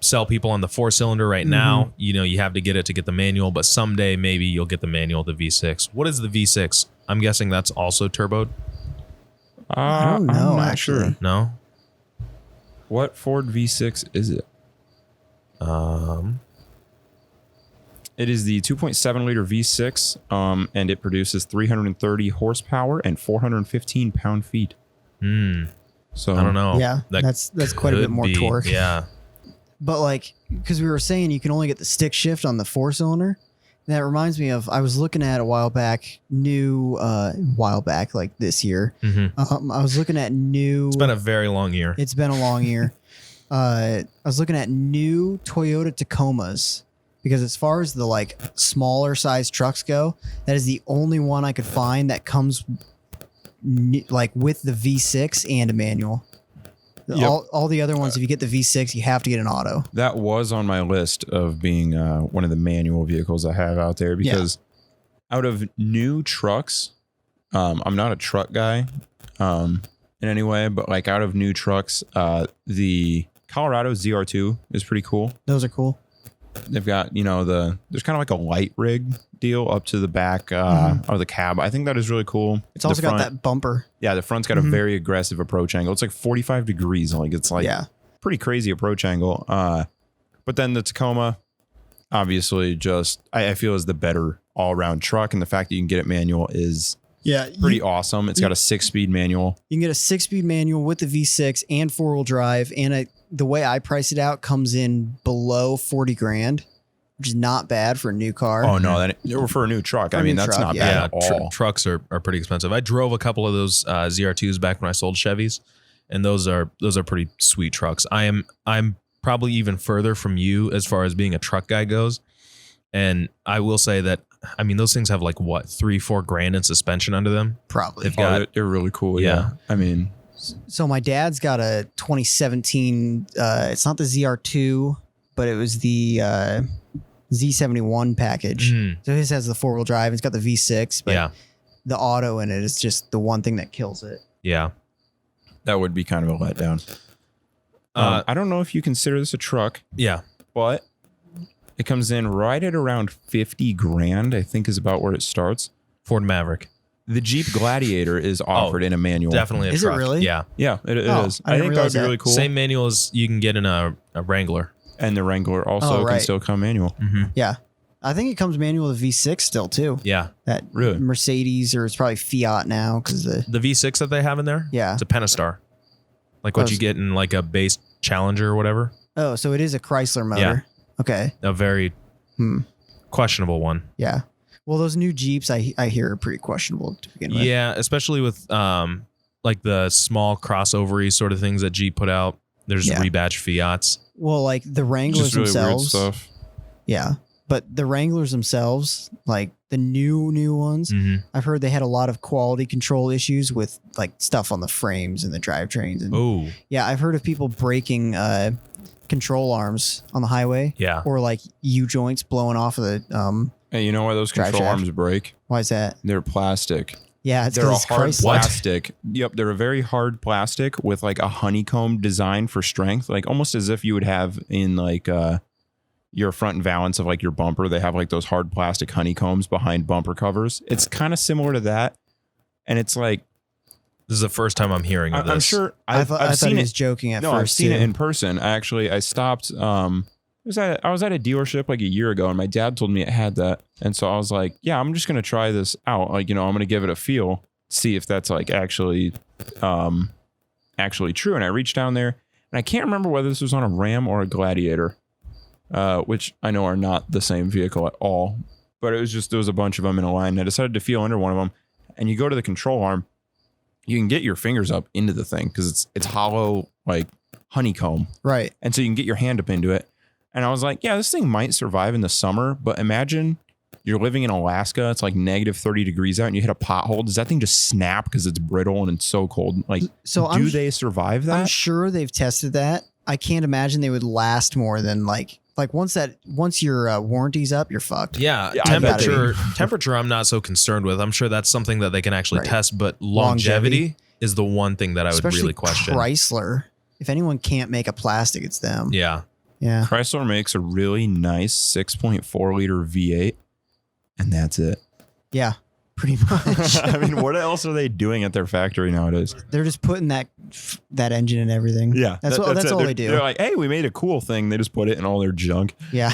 sell people on the 4-cylinder right now. You have to get it to get the manual, but someday maybe you'll get the manual, the V6. What is the V6? I'm guessing that's also turboed. I don't know, I'm not actually. sure. No. What Ford V6 is it? It is the 2.7 liter V6, and it produces 330 horsepower and 415 pound-feet. So I don't know. Yeah, that's quite a bit more torque. Yeah. But like, because we were saying you can only get the stick shift on the 4-cylinder. That reminds me of, I was looking at a while back, like this year. I was looking at new. It's been a very long year. It's been a long year. I was looking at new Toyota Tacomas, because as far as the like smaller size trucks go, that is the only one I could find that comes like with the V6 and a manual. Yep. All the other ones, if you get the V6, you have to get an auto. that was on my list of being one of the manual vehicles I have out there, because out of new trucks, I'm not a truck guy in any way, but like out of new trucks, the Colorado ZR2 is pretty cool. Those are cool. They've got, there's kind of like a light rig deal up to the back of the cab. I think that is really cool. It's also got that bumper. Yeah, the front's got a very aggressive approach angle. It's like 45 degrees. Like it's like pretty crazy approach angle. But then the Tacoma, obviously, just I feel is the better all around truck, and the fact that you can get it manual is pretty awesome. It's got a 6-speed manual. You can get a 6-speed manual with the V6 and 4-wheel drive, and the way I price it out comes in below 40 grand, which is not bad for a new car. Oh no, for a new truck. That's not bad at all. Trucks are pretty expensive. I drove a couple of those ZR2s back when I sold Chevys, and those are pretty sweet trucks. I'm probably even further from you as far as being a truck guy goes, and I will say that those things have like what, 3-4 grand in suspension under them. Probably. They're really cool. Yeah. So my dad's got a 2017. It's not the ZR2, but it was the Z71 package. So his has the 4-wheel drive. It's got the V6, but the auto in it is just the one thing that kills it. Yeah, that would be kind of a letdown. I don't know if you consider this a truck. Yeah, but it comes in right at around 50 grand. I think is about where it starts. Ford Maverick. The Jeep Gladiator is offered in a manual. Definitely a truck. Is it really? Yeah. Yeah, it is. I think that would be really cool. Same manual as you can get in a Wrangler. And the Wrangler also can still come manual. Yeah. I think it comes manual with V6 still too. Yeah. That really? Mercedes, or it's probably Fiat now, because the V6 that they have in there? Yeah. It's a Pentastar. Like what you get in like a base Challenger or whatever. Oh, so it is a Chrysler motor. Yeah. Okay. A very questionable one. Yeah. Well, those new Jeeps I hear are pretty questionable to begin with. Yeah, especially with like the small crossover-y sort of things that Jeep put out. There's rebadged Fiats. Well, like the Wranglers really themselves. Weird stuff. Yeah. But the Wranglers themselves, like the new ones, I've heard they had a lot of quality control issues with like stuff on the frames and the drivetrains. Oh. Yeah, I've heard of people breaking control arms on the highway. Yeah. Or like U-joints blowing off of the Hey, you know why those control arms break? Why is that? They're plastic. Yeah, they're a hard Chrysler. plastic. Yep, they're a very hard plastic with like a honeycomb design for strength, like almost as if you would have in like your front and valance of like your bumper. They have like those hard plastic honeycombs behind bumper covers. It's kind of similar to that, and it's like this is the first time I'm hearing of this. I'm sure I thought he was joking at first. No, I've seen it in person. I stopped. I was at a dealership like a year ago, and my dad told me it had that, and so I was like, "Yeah, I'm just gonna try this out. Like, I'm gonna give it a feel, see if that's like actually true." And I reached down there, and I can't remember whether this was on a Ram or a Gladiator, which I know are not the same vehicle at all. But it was just there was a bunch of them in a line. And I decided to feel under one of them, and you go to the control arm, you can get your fingers up into the thing because it's hollow like honeycomb, right? And so you can get your hand up into it. And I was like, yeah, this thing might survive in the summer, but imagine you're living in Alaska. It's like negative 30 degrees out and you hit a pothole. Does that thing just snap because it's brittle and it's so cold? Like, so do they survive that? I'm sure they've tested that. I can't imagine they would last more than like Like once your warranty's up, you're fucked. Yeah, Yeah, I bet temperature I'm not so concerned with. I'm sure that's something that they can actually Right. test, but longevity is the one thing that I would Especially really question. Chrysler. If anyone can't make a plastic, it's them. Yeah. Yeah. Chrysler makes a really nice 6.4 liter V8, and that's it. Yeah. Pretty much. I mean, what else are they doing at their factory nowadays? They're just putting that engine in everything. Yeah, That's it. all they do. They're like, hey, we made a cool thing. They just put it in all their junk. Yeah.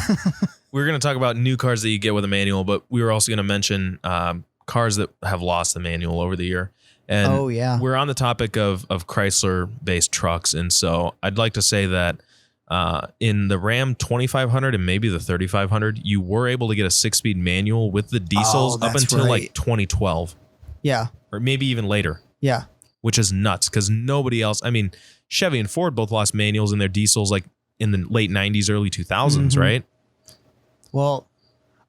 We were going to talk about new cars that you get with a manual, but we were also going to mention cars that have lost the manual over the year. And Oh, yeah. we're on the topic of Chrysler-based trucks, and so I'd like to say that in the Ram 2500 and maybe the 3500, you were able to get a 6-speed manual with the diesels up that's until right. like 2012, Yeah. or maybe even later, Yeah. which is nuts because nobody else. I mean, Chevy and Ford both lost manuals in their diesels like in the late 90s, early 2000s, Mhm. right? Well,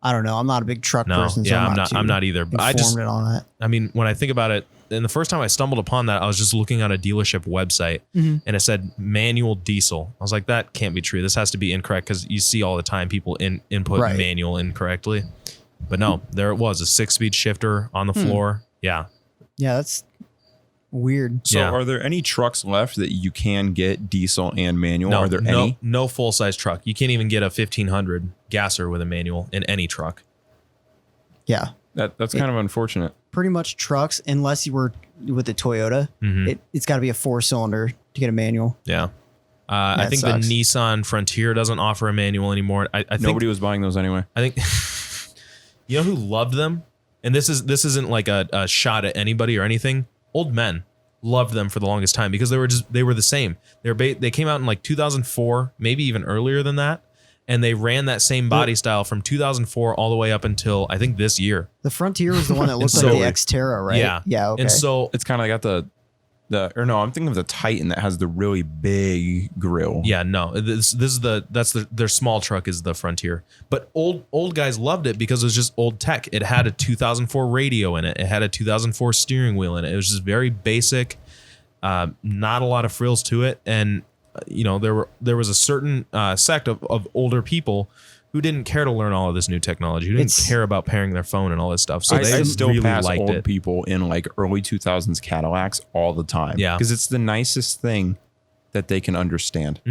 I don't know. I'm not a big truck No, person. So yeah, I'm I'm not either. But I just, informed on that. I mean, when I think about it, and the first time I stumbled upon that, I was just looking on a dealership website Mhm. and it said manual diesel. I was like, that can't be true. This has to be incorrect because you see all the time people input Right. manual incorrectly. But no, there it was, a 6-speed shifter on the floor. Yeah. Yeah, that's weird. So, Yeah. are there any trucks left that you can get diesel and manual? No, Are there any? no full size truck. You can't even get a 1500 gasser with a manual in any truck. Yeah. That's kind of unfortunate. Pretty much trucks, unless you were with the Toyota, Mhm. it's got to be a 4-cylinder to get a manual. Yeah. I That think sucks. the Nissan Frontier doesn't offer a manual anymore. I think Nobody was buying those anyway. I think you know who loved them, and this isn't like a shot at anybody or anything. Old men loved them for the longest time because they were the same. They came out in like 2004, maybe even earlier than that, and they ran that same body style from 2004 all the way up until I think this year. The Frontier was the one that looked so- like the Xterra, right? Yeah, Yeah. Okay. And so It's kind of got I'm thinking of the Titan that has the really big grill. yeah, no, this is their small truck is the Frontier, but old guys loved it because it was just old tech. It had a 2004 radio in it. It had a 2004 steering wheel in it. It was just very basic, not a lot of frills to it, and there was a certain sect of older people who didn't care to learn all of this new technology, who didn't care about pairing their phone and all this stuff. So I they still really pass liked old it. people in like early 2000s Cadillacs all the time. Yeah. Because it's the nicest thing that they can understand.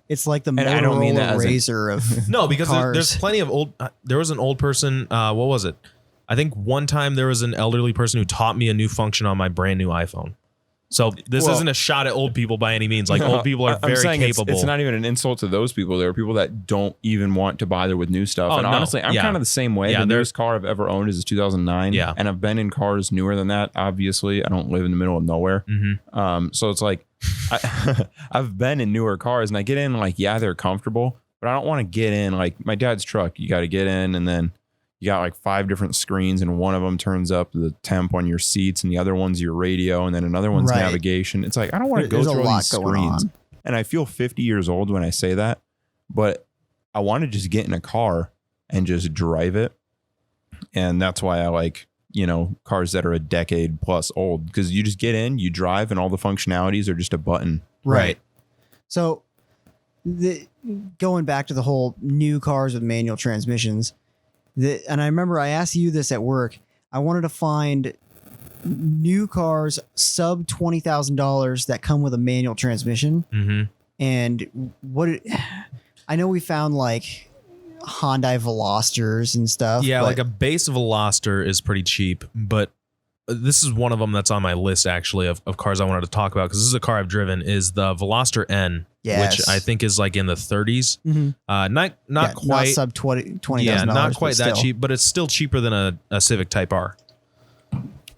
it's like the I don't mean that Motorola as a- Razor of No, because cars. there's plenty of old. There was an old person. What was it? I think one time there was an elderly person who taught me a new function on my brand new iPhone. So this Well- isn't a shot at old people by any means. Like old people are I'm very saying capable. It's not even an insult to those people. There are people that don't even want to bother with new stuff. Oh, And no. honestly, I'm Yeah. kind of the same way. Yeah, The they're- newest car I've ever owned is a 2009. Yeah. And I've been in cars newer than that. Obviously, I don't live in the middle of nowhere. So it's like I've been in newer cars and I get in like, yeah, they're comfortable, but I don't want to get in like my dad's truck. You got to get in and then you got like 5 different screens and one of them turns up the temp on your seats and the other one's your radio and then another one's Right. navigation. It's like, I don't want to go There's a through all lot these going screens. on. And I feel 50 years old when I say that, but I want to just get in a car and just drive it. And that's why I like, cars that are a decade plus old because you just get in, you drive and all the functionalities are just a button. Right. So, going back to the whole new cars with manual transmissions, and I remember I asked you this at work. I wanted to find new cars sub $20,000 that come with a manual transmission. And I know we found like Hyundai Velosters and stuff. Yeah, but like a base Veloster is pretty cheap, but this is one of them that's on my list actually of cars I wanted to talk about because this is a car I've driven is the Veloster N, Yes. which I think is like in the 30s. Mhm. Not yeah, quite not sub $20,000. yeah, not quite but that still. cheap, but it's still cheaper than a Civic Type R.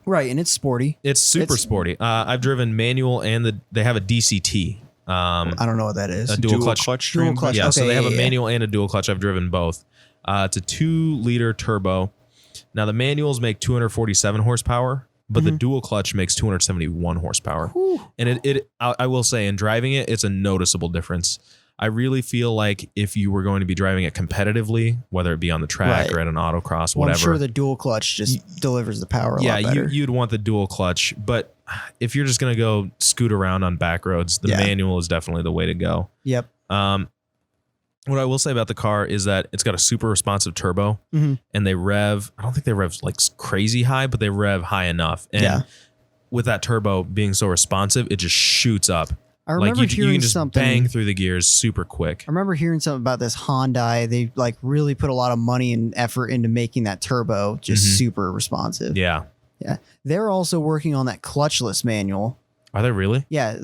Right, and it's sporty. It's super It's- sporty. I've driven manual and they have a DCT. I don't know what that is. A dual clutch. Dual stream. clutch. Yeah, so Okay, they have a yeah. manual and a dual clutch. I've driven both. It's a 2-liter turbo. Now the manuals make 247 horsepower, but the dual clutch makes 271 horsepower. And I will say, in driving it, it's a noticeable difference. I really feel like if you were going to be driving it competitively, whether it be on the track Right. or at an autocross, Well, whatever. I'm sure the dual clutch just delivers the power a lot better. you'd want the dual clutch, but if you're just going to go scoot around on back roads, the Yeah. manual is definitely the way to go. Yep. What I will say about the car is that it's got a super responsive turbo, and they rev. I don't think they rev like crazy high, but they rev high enough. And with that turbo being so responsive, it just shoots up. I remember you hearing can just something. bang through the gears super quick. I remember hearing something about this Hyundai. They like really put a lot of money and effort into making that turbo just super responsive. Yeah. Yeah. They're also working on that clutchless manual. Are they really? Yeah.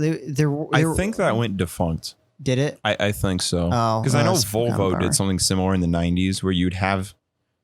I think that went defunct. Did it? I think so. Oh, because I know that's kind of Volvo bummer. did something similar in the 90s where you'd have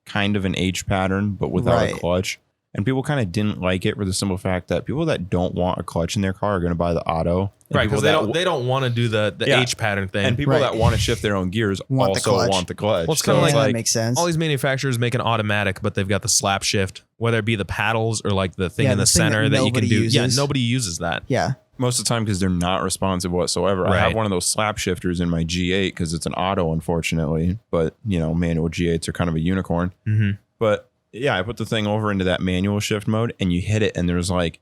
kind of an H pattern, but without a clutch. And people kind of didn't like it for the simple fact that people that don't want a clutch in their car are going to buy the auto. Right, because they don't want to do the H pattern thing. And people that want to shift their own gears also want the clutch. Well, it's kind of like that makes sense. All these manufacturers make an automatic, but they've got the slap shift, whether it be the paddles or like the thing in the center that you can do. Yeah, nobody uses that. Yeah. Most of the time because they're not responsive whatsoever. Right. I have one of those slap shifters in my G8 because it's an auto, unfortunately. But, manual G8s are kind of a unicorn. Mm-hmm. But, yeah, I put the thing over into that manual shift mode and you hit it and there's like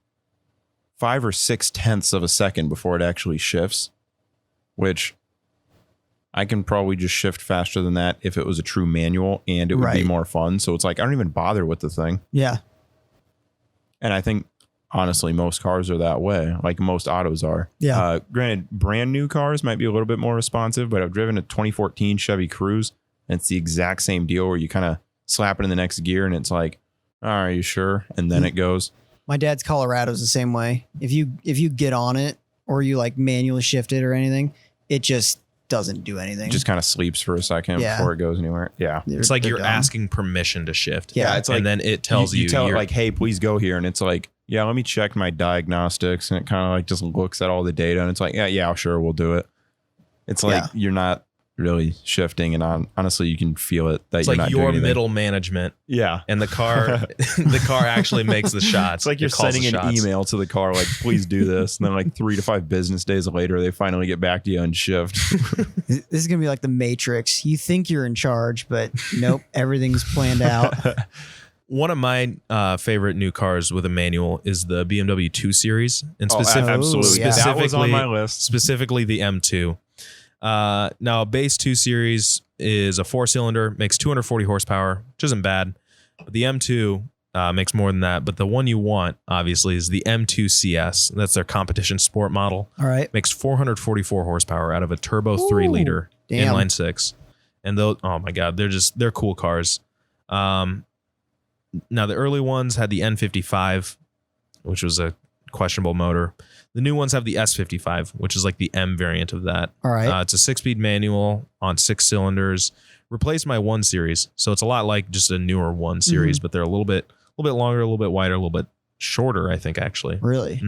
5 or 6 tenths of a second before it actually shifts, which I can probably just shift faster than that if it was a true manual and it would be more fun. So it's like I don't even bother with the thing. Yeah. And I think, honestly, most cars are that way, like most autos are. Yeah. Granted, brand new cars might be a little bit more responsive, but I've driven a 2014 Chevy Cruze and it's the exact same deal where you kind of slap it in the next gear and it's like, are you sure? And then it goes. My dad's Colorado's the same way. If you get on it or you like manually shift it or anything, it just doesn't do anything. It just kind of sleeps for a second before it goes anywhere. Yeah. It's like you're asking permission to shift. Yeah. It's like, and then it tells you tell it you're like, hey, please go here. And it's like, yeah, let me check my diagnostics. And it kind of like just looks at all the data and it's like, yeah, sure, we'll do it. It's like you're not really shifting, and honestly, you can feel it that it's you're like not your doing anything. middle management. Yeah, and the car actually makes the shots. It's like you're sending an email to the car, like, please do this, and then like 3 to 5 business days later, they finally get back to you and shift. This is gonna be like the Matrix. You think you're in charge, but nope, everything's planned out. One of my favorite new cars with a manual is the BMW 2 Series, and absolutely, that was on my list. Specifically, the M2. Now, a base 2 Series is a 4-cylinder, makes 240 horsepower, which isn't bad. But the M2 makes more than that. But the one you want, obviously, is the M2 CS. That's their competition sport model. All right, makes 444 horsepower out of a turbo 3-liter inline 6. And those, oh my god, they're cool cars. Now, the early ones had the N55, which was a questionable motor. The new ones have the S55, which is like the M variant of that. All right. It's a 6-speed manual on 6 cylinders. Replaced my 1 Series, so it's a lot like just a newer 1 Series, but they're a little bit longer, a little bit wider, a little bit shorter, I think, actually. Really?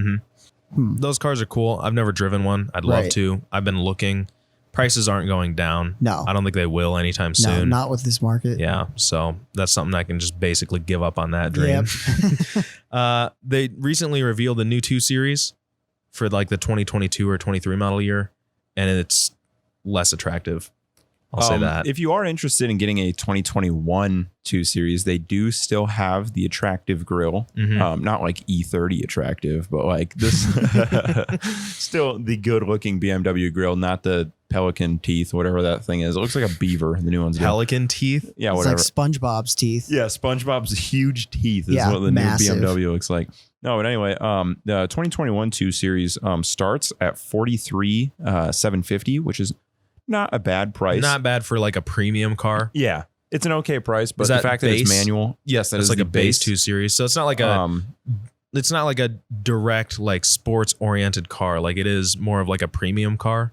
Those cars are cool. I've never driven one. I'd love to. I've been looking. Prices aren't going down. No. I don't think they will anytime soon. No, not with this market. Yeah, so that's something I can just basically give up on that dream. Yep. They recently revealed the new 2 Series for like the 2022 or 23 model year, and it's less attractive. I'll say that. If you are interested in getting a 2021 2 Series, they do still have the attractive grille. Not like E30 attractive, but like this, still the good looking BMW grille, not the pelican teeth, whatever that thing is. It looks like a beaver. The new one's pelican teeth. Yeah, it's whatever. like SpongeBob's teeth. Yeah, SpongeBob's huge teeth is what the massive. new BMW looks like. No, but anyway, the 2021 2 Series starts at $43,750, which is not a bad price. Not bad for like a premium car. Yeah, it's an okay price, but Is the that fact that base? it's manual, yes, that It's is like the a base 2 Series, so it's not like it's not like a direct like sports oriented car. Like it is more of like a premium car.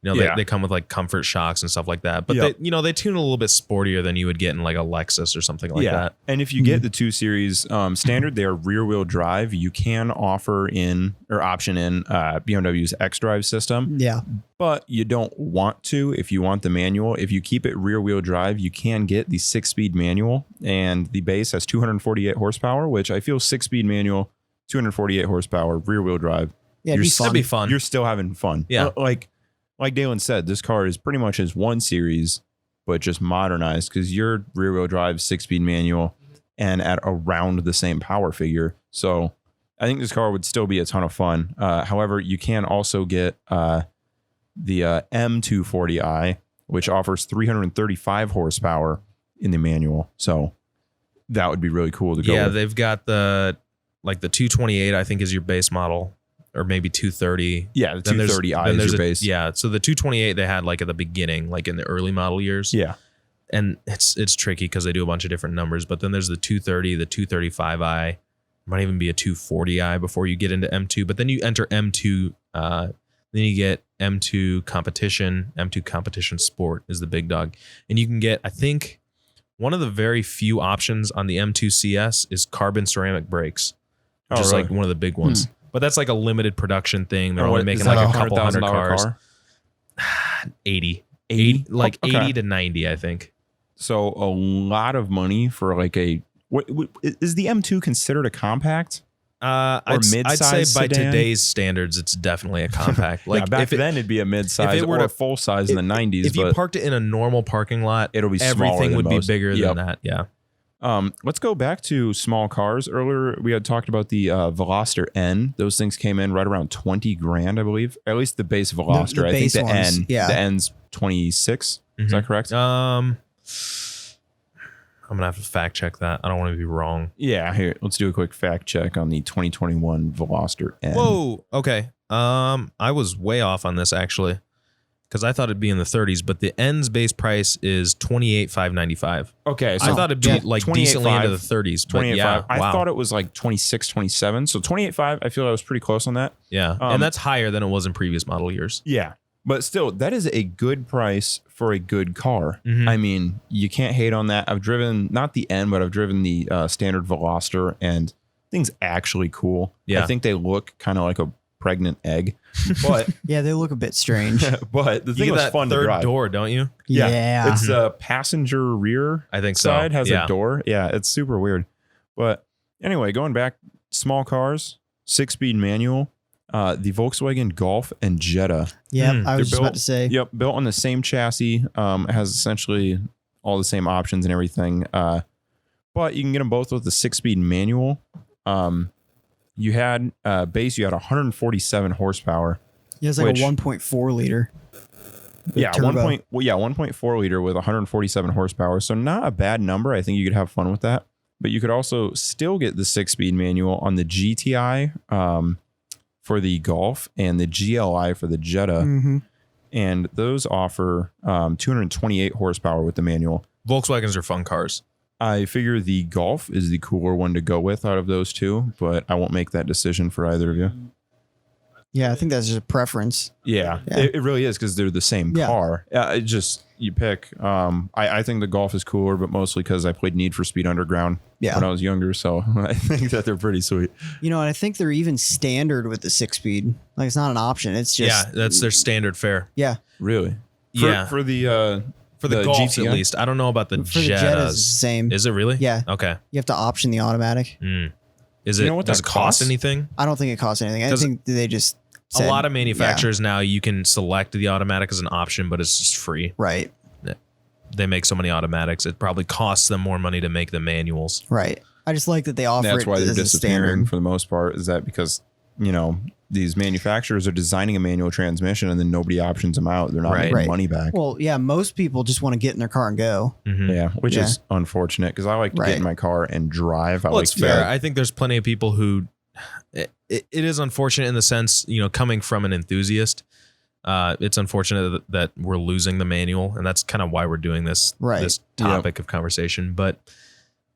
You know, they come with like comfort shocks and stuff like that. But they tune a little bit sportier than you would get in like a Lexus or something like that. And if you get the 2 Series standard, they are rear wheel drive. You can option in BMW's xDrive system. Yeah. But you don't want to if you want the manual. If you keep it rear wheel drive, you can get the 6-speed manual, and the base has 248 horsepower, which I feel 6-speed manual, 248 horsepower, rear wheel drive. Yeah, it'd be fun. You're still having fun. Yeah. Like Dalen said, this car is pretty much his 1 Series, but just modernized because you're rear wheel drive, 6-speed manual, and at around the same power figure. So I think this car would still be a ton of fun. However, you can also get the M240i, which offers 335 horsepower in the manual. So that would be really cool to go with. They've got the 228, I think, is your base model, or maybe 230. Yeah, the 230i is your base. Yeah, so the 228 they had like at the beginning, like in the early model years. Yeah. And it's tricky because they do a bunch of different numbers, but then there's the 230, the 235i, might even be a 240i before you get into M2, but then you enter M2, then you get M2 Competition. M2 Competition Sport is the big dog. And you can get, I think, one of the very few options on the M2 CS is carbon ceramic brakes, which is like one of the big ones. But that's like a limited production thing. They're only making like a couple hundred cars. 80, like 80 to 90, I think. So a lot of money for like what is the M2 considered a compact? I'd say by today's standards, it's definitely a compact. Like back then, it'd be a mid-size or a full size in the 90s. If you parked it in a normal parking lot, it'll be everything would be bigger than that. Yeah. Let's go back to small cars. Earlier, we had talked about the Veloster N. Those things came in right around 20 grand, I believe. At least the base Veloster. The I think the ones, N. The N's 26. Is that correct? I'm gonna have to fact check that. I don't want to be wrong. Yeah, here, let's do a quick fact check on the 2021 Veloster N. Whoa. Okay. I was way off on this actually, because I thought it'd be in the 30s, but the N's base price is $28,595. Okay, so I thought it'd be like decently into the 30s. But yeah, I thought it was like 26, 27. So 28.5. I feel I was pretty close on that. Yeah, and that's higher than it was in previous model years. Yeah. But still, that is a good price for a good car. I mean, you can't hate on that. I've driven, not the N, but I've driven the standard Veloster, and thing's actually cool. Yeah. I think they look kind of like a pregnant egg. But yeah, they look a bit strange. but the thing was fun to drive. Third door, don't you? Yeah. It's a passenger rear I think so. side has a door. Yeah, it's super weird. But anyway, going back, small cars, 6-speed manual. The Volkswagen Golf and Jetta. Yeah, I was just about to say. Yep, built on the same chassis. It has essentially all the same options and everything. But you can get them both with the 6-speed manual. You had base. You had 147 horsepower. Yeah, it's like a 1.4 liter. Yeah, 1.4 liter with 147 horsepower. So not a bad number. I think you could have fun with that. But you could also still get the 6-speed manual on the GTI. For the Golf and the GLI for the Jetta. And those offer 228 horsepower with the manual. Volkswagens are fun cars. I figure the Golf is the cooler one to go with out of those two, but I won't make that decision for either of you. Yeah, I think that's just a preference. Yeah. It really is because they're the same car. It just, you pick. I think the Golf is cooler, but mostly because I played Need for Speed Underground when I was younger. So I think that they're pretty sweet. You know, and I think they're even standard with the 6-speed. Like, it's not an option. It's just. Yeah, that's their standard fare. Yeah. Really? For the Golf, GTI? at least. I don't know about the Jettas. For the Jettas, it's the same. Is it really? Yeah. Okay. You have to option the automatic. Is it? Does it cost anything? I don't think it costs anything. I think they just. A lot of manufacturers now, you can select the automatic as an option, but it's just free. Right. They make so many automatics. It probably costs them more money to make the manuals. Right. I just like that they offer That's it why they're as a disappearing standard. for the most part, is that because, you know, these manufacturers are designing a manual transmission and then nobody options them out. They're not making money back. Well, yeah, most people just want to get in their car and go. Yeah, which is unfortunate because I like to get in my car and drive. Well, it's fair. I think there's plenty of people who... It is unfortunate in the sense, you know, coming from an enthusiast, it's unfortunate that we're losing the manual, and that's kind of why we're doing this topic of conversation. But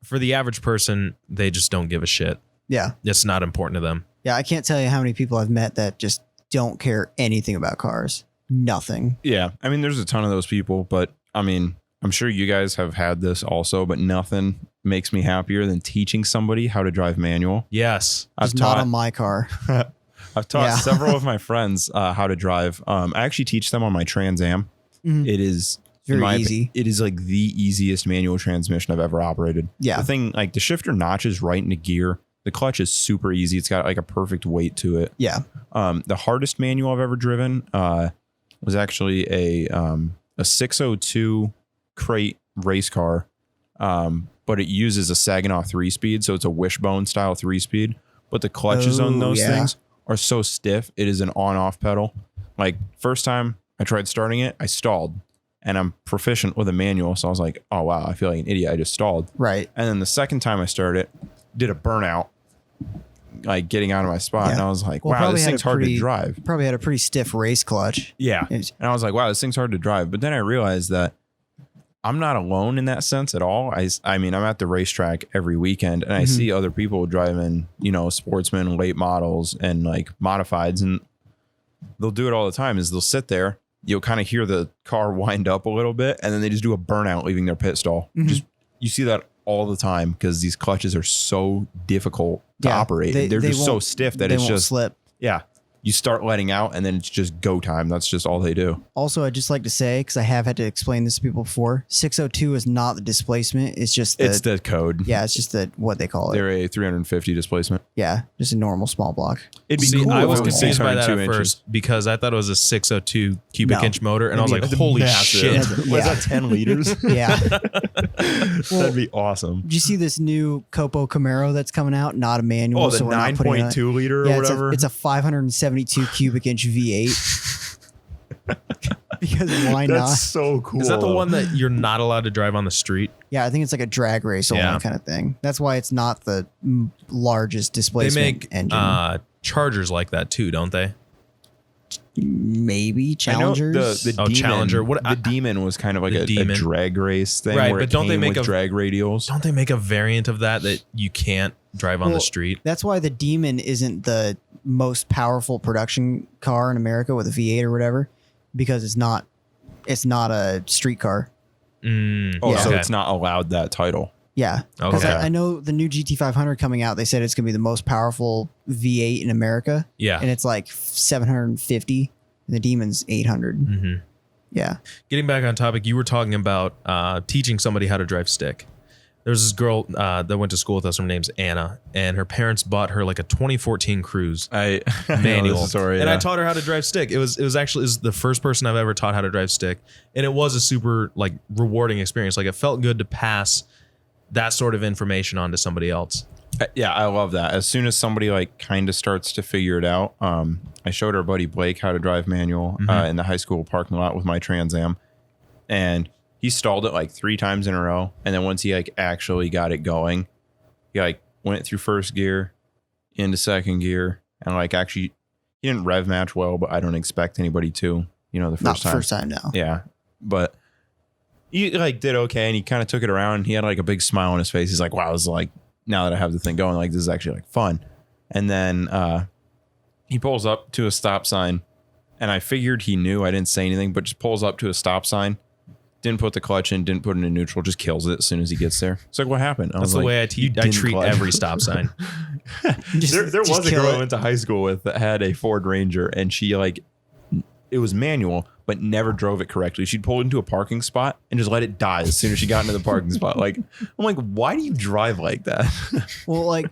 for the average person, they just don't give a shit. Yeah. It's not important to them. Yeah, I can't tell you how many people I've met that just don't care anything about cars. Nothing. Yeah. I mean, there's a ton of those people, but I mean, I'm sure you guys have had this also, but nothing makes me happier than teaching somebody how to drive manual. Yes. It's not on my car. I've taught several of my friends how to drive. I actually teach them on my Trans Am. It is very easy. It is like the easiest manual transmission I've ever operated. Yeah. The thing, like the shifter notches right into gear. The clutch is super easy. It's got like a perfect weight to it. Yeah. The hardest manual I've ever driven was actually a 602 crate race car. But it uses a Saginaw 3-speed, so it's a wishbone style 3-speed. But the clutches on those things are so stiff. It is an on-off pedal. Like first time I tried starting it, I stalled. and I'm proficient with a manual. So I was like, oh, wow, I feel like an idiot. I just stalled. Right. And then the second time I started, did a burnout, like getting out of my spot. Yeah. And I was like, Well, wow, probably this had thing's a hard to pretty- drive. Probably had a pretty stiff race clutch. Yeah. It's- And I was like, wow, this thing's hard to drive. But then I realized that I'm not alone in that sense at all. I mean, I'm at the racetrack every weekend and I see other people driving, you know, sportsmen, late models and like modifieds. And they'll do it all the time is they'll sit there. You'll kind of hear the car wind up a little bit and then they just do a burnout leaving their pit stall. Just you see that all the time because these clutches are so difficult to operate. They're just so stiff that they it's won't just slip. yeah. You start letting out and then it's just go time. That's just all they do. Also, I'd just like to say, because I have had to explain this to people before, 602 is not the displacement. It's just It's the code. yeah, it's just what they call it. They're a 350 displacement. Yeah, just a normal small block. It'd be See, cool. I if was it confused by that 602 at inches. first because I thought it was a 602 cubic No. inch motor, and I was That'd like, That'd be "Holy massive. shit!" That's- Was yeah. that 10 liters? Yeah. That'd be awesome. Did you see this new Copo Camaro that's coming out? Not a manual. Oh, the so we're not putting it- 9.2 liter or Yeah, whatever. it's a 572 cubic inch V8. Because why not? That's so cool. Is that the one that you're not allowed to drive on the street? Yeah, I think it's like a drag race only Yeah. kind of thing. That's why it's not the largest They displacement make engine. Chargers like that too, don't they? Maybe I know Challengers. the Oh, Demon, Challenger. What- the Demon was kind of like The a Demon. drag race thing, Right, where but it don't they came make with a- drag radials? Don't they make a variant of that you can't drive on Well, the street? That's why the Demon isn't the most powerful production car in America with a V8 or whatever, because it's not a street car. Oh, Yeah. so okay. it's not allowed that title. Yeah, because Okay. I know the new GT500 coming out. They said it's going to be the most powerful V8 in America, Yeah. and it's like 750. And the Demon's 800. hmm Yeah, Getting back on topic, you were talking about teaching somebody how to drive stick. There's this girl that went to school with us. Her name's Anna, and her parents bought her like a 2014 Cruise I know manual, this story, and yeah. I taught her how to drive stick. It was the first person I've ever taught how to drive stick, and it was a super like rewarding experience. Like it felt good to pass that sort of information on to somebody else. Yeah, I love that. As soon as somebody like kind of starts to figure it out, I showed our buddy Blake how to drive manual in the high school parking lot with my Trans Am, and he stalled it like 3 times in a row. And then once he like actually got it going, he like went through first gear, into second gear, and like actually he didn't rev match well, but I don't expect anybody to, you know, the first not time. the first time now. Yeah, but he like did okay, and he kind of took it around. And he had like a big smile on his face. He's like, "Wow, this is like now that I have the thing going, like this is actually like fun." And then he pulls up to a stop sign, and I figured he knew. I didn't say anything, but just pulls up to a stop sign. Didn't put the clutch in, didn't put it in neutral, just kills it as soon as he gets there. It's like, what happened? I That's was the like, way I "You didn't treat clutch." every stop sign. Just- There just was a kill girl I it. went to high school with that had a Ford Ranger, and she like it was manual, but never drove it correctly. She'd pull into a parking spot and just let it die as soon as she got into the parking spot. Like, I'm like, why do you drive like that? Well, like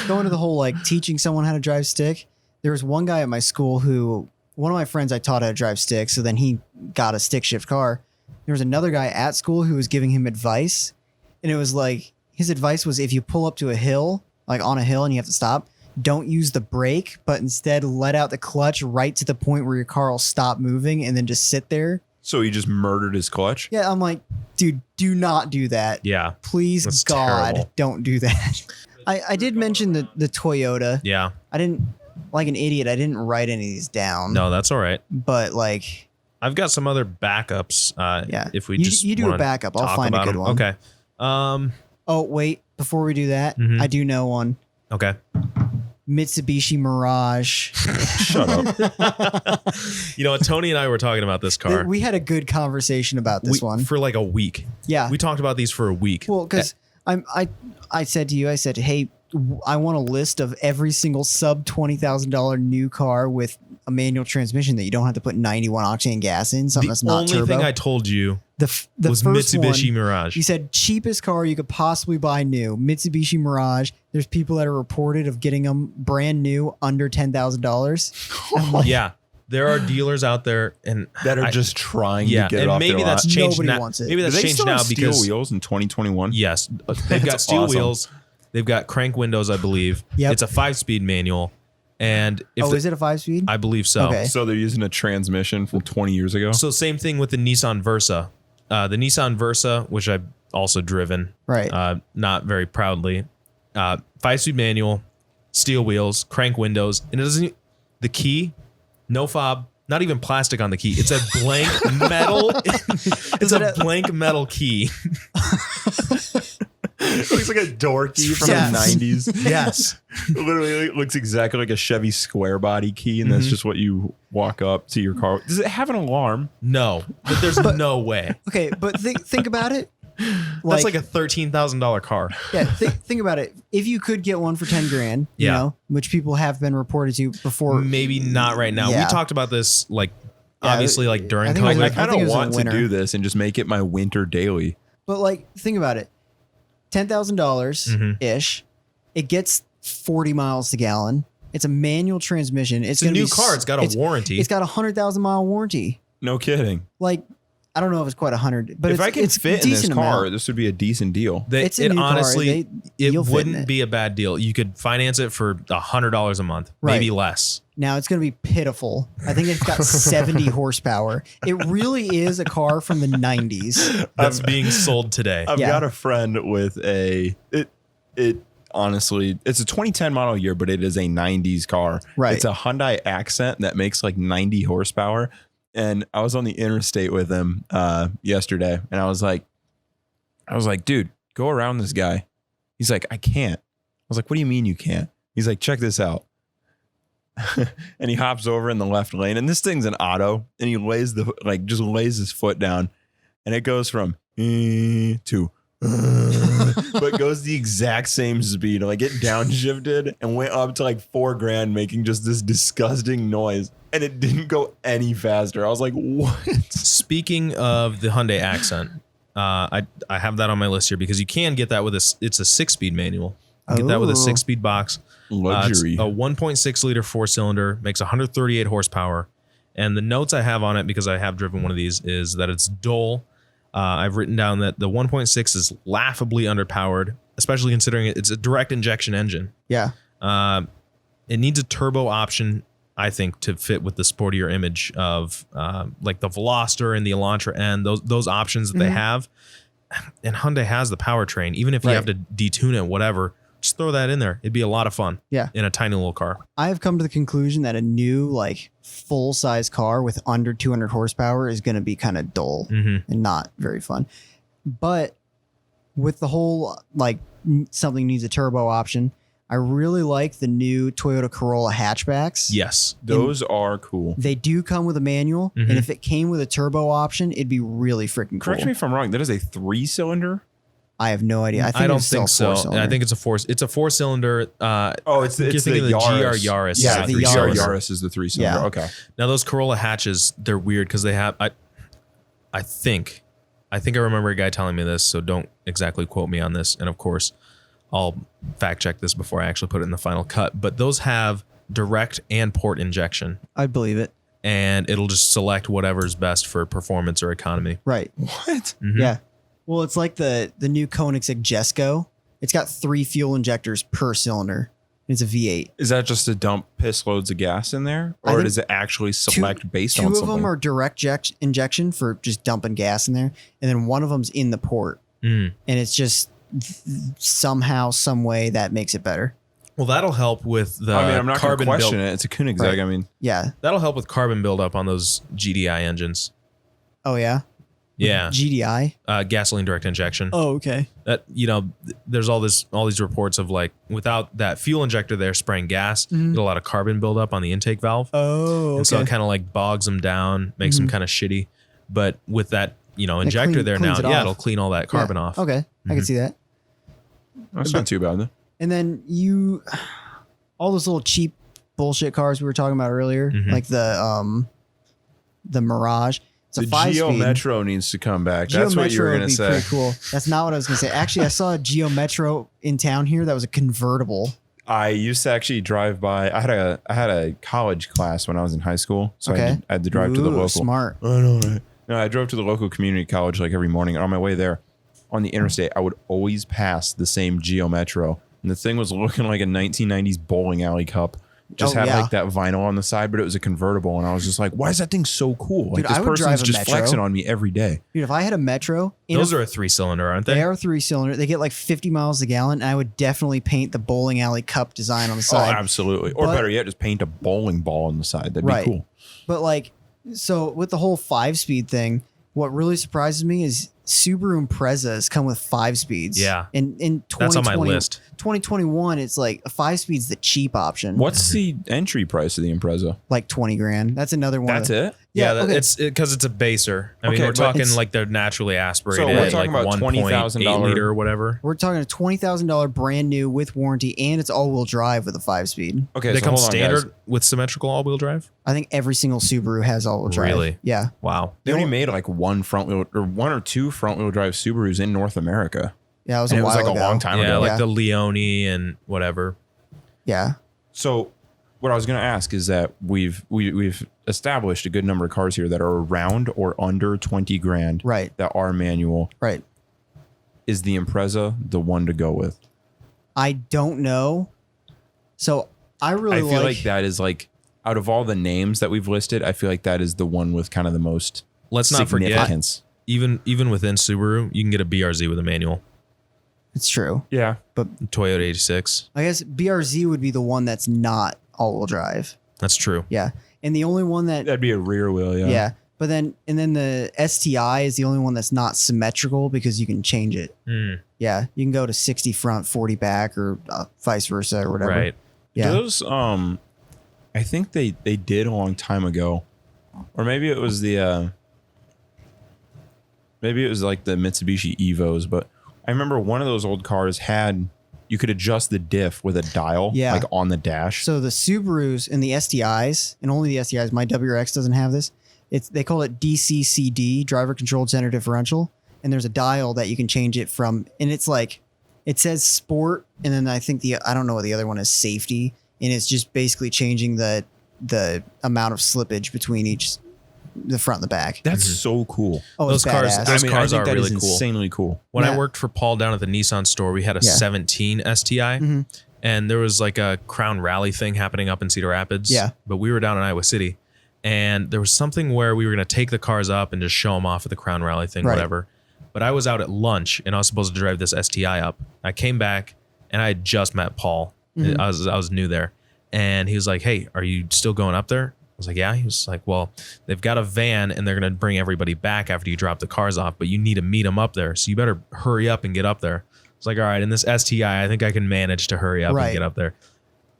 going to the whole like teaching someone how to drive stick. There was one guy at my school who one of my friends I taught how to drive stick, so then he got a stick shift car. There was another guy at school who was giving him advice, and it was like his advice was if you pull up to a hill, like on a hill, and you have to stop, don't use the brake, but instead let out the clutch right to the point where your car will stop moving, and then just sit there. So he just murdered his clutch. Yeah, I'm like, dude, do not do that. Yeah. Please, That's God, terrible. don't do that. I did mention the Toyota. Yeah. I didn't, like an idiot, I didn't write any of these down. No, that's all right. But like, I've got some other backups. yeah. If we You- just you do a wanna backup. I'll talk find a about good them. one. Okay. Oh, wait, before we do that, Mhm. I do know one. Okay. Mitsubishi Mirage. Shut up. You know what? Tony and I were talking about this car. We had a good conversation about this one. For like a week. Yeah. We talked about these for a week. Well, because I said to you, I said, hey, I want a list of every single sub $20,000 new car with a manual transmission that you don't have to put 91 octane gas in, something that's the not only turbo. thing I told you the was first Mitsubishi one, Mirage. you said cheapest car you could possibly buy new, Mitsubishi Mirage. There's people that are reported of getting them brand new under $10,000. I'm like, Yeah. There are dealers out there and That are I- just trying yeah, to get it and off maybe their that's lot. changed Nobody now. wants it. Maybe Do that's they changed still now have steel because wheels in 2021? yes, they've got That's steel awesome. wheels. They've got crank windows, I believe. Yep. It's a 5-speed manual, and if is it a 5-speed? I believe so. Okay. So they're using a transmission from 20 years ago. So same thing with the Nissan Versa. the Nissan Versa, which I've also driven. Right. Not very proudly. 5-speed manual, steel wheels, crank windows, and it doesn't. The key, no fob, not even plastic on the key. It's a blank metal. It's a blank metal key. It looks like a door key from the 90s. Yes. Literally it looks exactly like a Chevy square body key, and that's just what you walk up to your car. Does it have an alarm? No, but there's no way. Okay, but think about it. That's like a $13,000 car. Yeah, think about it. If you could get one for 10 grand, you know, which people have been reported to before. Maybe not right now. Yeah. We talked about this obviously during think it was COVID. I kind of it was want to winter. do this and just make it my winter daily. But think about it. $10,000 ish. It gets 40 miles to gallon. It's a manual transmission. It's a new car. It's got a warranty. It's got a 100,000 mile warranty. No kidding. I don't know if it's quite 100, but if I can it's fit in this decent car, amount. this would be a decent deal. It's a new honestly, car. it You'll fit in wouldn't it. be a bad deal. You could finance it for $100 a month, maybe less. Now it's going to be pitiful. I think it's got 70 horsepower. It really is a car from the 90s. That's being sold today. I've got a friend with it honestly, it's a 2010 model year, but it is a 90s car. Right. It's a Hyundai Accent that makes 90 horsepower. And I was on the interstate with him yesterday, and I was like, dude, go around this guy. He's like, I can't. I was like, what do you mean you can't? He's like, check this out. And he hops over in the left lane, and this thing's an auto, and he lays just lays his foot down, and it goes from to but goes the exact same speed. It downshifted and went up to $4 grand, making just this disgusting noise. And it didn't go any faster. I was like, what? Speaking of the Hyundai Accent, I have that on my list here because you can get that with it's a 6-speed manual. You get that with a 6-speed box. Luxury. It's a 1.6 liter 4-cylinder, makes 138 horsepower. And the notes I have on it, because I have driven one of these, is that it's dull. I've written down that the 1.6 is laughably underpowered, especially considering it's a direct injection engine. Yeah. It needs a turbo option, I think, to fit with the sportier image of the Veloster and the Elantra and those options that they have. And Hyundai has the powertrain. Even if you have to detune it, whatever, just throw that in there. It'd be a lot of fun. Yeah. In a tiny little car. I have come to the conclusion that a new full size car with under 200 horsepower is going to be kind of dull and not very fun. But with the whole something needs a turbo option, I really like the new Toyota Corolla hatchbacks. Yes. Those are cool. They do come with a manual, and if it came with a turbo option, it'd be really freaking cool. Correct me if I'm wrong. That is a 3-cylinder? I have no idea. I don't think so. I think it's a 4-cylinder. It's the GR Yaris. Yaris. Yeah, the the Yaris. Yaris is the 3-cylinder. Yeah. Okay. Now those Corolla hatches, they're weird because they have. I think I remember a guy telling me this, so don't exactly quote me on this. And of course, I'll fact check this before I actually put it in the final cut. But those have direct and port injection, I'd believe it. and it'll just select whatever's best for performance or economy. Right. What? Yeah. Well, it's like the new Koenigsegg Jesko. It's got 3 fuel injectors per cylinder. It's a V8. Is that just to dump piss loads of gas in there? Or think does it actually select based on Two something? of them are direct injection for just dumping gas in there. And then one of them's in the port. And it's just somehow, some way that makes it better. Well, that'll help with the I'm not going to carbon question build. it. It's a Koenigsegg. Right. Yeah. That'll help with carbon buildup on those GDI engines. Oh, yeah? Yeah. GDI? Gasoline direct injection. Oh, okay. That there's all these reports of without that fuel injector there spraying gas, you get a lot of carbon buildup on the intake valve. Oh, okay. And so it kind of bogs them down, makes them kind of shitty. But with that, injector there now, it'll clean all that carbon off. Okay. I can see that. That's not too bad, though. And then all those little cheap bullshit cars we were talking about earlier, like the Mirage. It's a The 5-speed. Geo Metro needs to come back. Geo That's what Metro you were would going to be say. pretty cool. That's not what I was going to say. Actually, I saw a Geo Metro in town here that was a convertible. I used to actually drive by. I had a college class when I was in high school, so I had to drive to the local. Smart. I know, right? No, I drove to the local community college every morning, and on my way there, on the interstate, I would always pass the same Geo Metro, and the thing was looking like a 1990s bowling alley cup. just had like that vinyl on the side, but it was a convertible. And I was just like, why is that thing so cool? Like, Dude, this I would drive person's a just Metro. flexing on me every day. Dude, if I had a Metro, those are a 3-cylinder, aren't they? They are 3-cylinder. They get like 50 miles a gallon. And I would definitely paint the bowling alley cup design on the Oh, side. absolutely. Or better yet, just paint a bowling ball on the side. That'd be cool. But like, so with the whole 5-speed thing, what really surprises me is Subaru Imprezas come with 5 speeds. Yeah. And in That's on my list. 2021, it's like a 5-speed's the cheap option. What's the entry price of the Impreza? Like 20 grand. That's another one. That's it? Yeah, okay. it's because it's a baser. I mean, Okay, we're but talking it's- like they're naturally aspirated, So we're talking like about 1.8 $20,000 liter or whatever. We're talking a $20,000 brand new with warranty, and it's all-wheel drive with a 5-speed. Okay, They so come hold on, standard guys. with symmetrical all-wheel drive. I think every single Subaru has all-wheel drive. Really? Yeah. Wow. They only made like one or two front-wheel drive Subarus in North America. Yeah, it was And a it was while like ago. a long time Yeah, ago. like Yeah. the Leone and whatever. Yeah. So what I was going to ask is that we've established a good number of cars here that are around or under 20 grand Right. that are manual. Right. Is the Impreza the one to go with? I don't know. So I really I feel like that is like, out of all the names that we've listed, I feel like that is the one with kind of the most Let's not forget, significance. even within Subaru, you can get a BRZ with a manual. it's true. Yeah. Toyota 86. I guess BRZ would be the one that's not all-wheel drive. That's true. Yeah. And the only one that That'd be a rear wheel, yeah. yeah. But then the STI is the only one that's not symmetrical because you can change it. Mm, Yeah, you can go to 60 front, 40 back, or vice versa, or whatever. right. Yeah. Those, I think they did a long time ago, or maybe it was the, maybe it was like the Mitsubishi Evos. But I remember one of those old cars had, you could adjust the diff with a dial, Yeah. like on the dash. So the Subarus and the STIs, and only the STIs, my WRX doesn't have this. They call it DCCD, driver controlled center differential, and there's a dial that you can change it from, and it's like, it says sport, and then I think I don't know what the other one is, safety, and it's just basically changing the amount of slippage between the front and the back. That's so cool. Oh, Those it's cars- badass. those I cars think are that is really cool. insanely cool. When I Yeah. worked for Paul down at the Nissan store, we had a Yeah. 17 STI, Mhm. and there was like a Crown Rally thing happening up in Cedar Rapids. Yeah. But we were down in Iowa City, and there was something where we were going to take the cars up and just show them off at the Crown Rally thing, Right. whatever. But I was out at lunch, and I was supposed to drive this STI up. I came back, and I had just met Paul. Mhm. I was new there, and he was like, "Hey, are you still going up there?" I was like, "Yeah." He was like, "Well, they've got a van, and they're going to bring everybody back after you drop the cars off, but you need to meet them up there, so you better hurry up and get up there." I was like, "All right, in this STI, I think I can manage to hurry up Right. and get up there."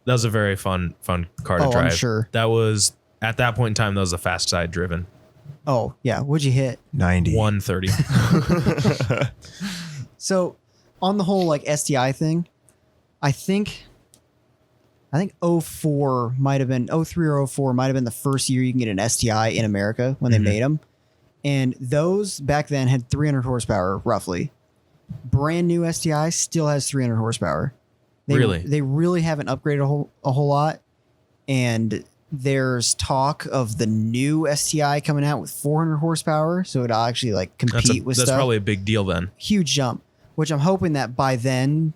That was a very fun car to Oh, drive. I'm sure. That was at that point in time. That was the fast side driven Oh, yeah. What'd you hit? 90. 130. So on the whole like STI thing, I think 04 might have been 03 or 04 might have been the first year you can get an STI in America when they Mhm. made them. And those back then had 300 horsepower roughly. Brand new STI still has 300 horsepower. Really? They really haven't upgraded a whole lot. And there's talk of the new STI coming out with 400 horsepower, so it'll actually like compete with That's stuff. probably a big deal then. Huge jump, which I'm hoping that by then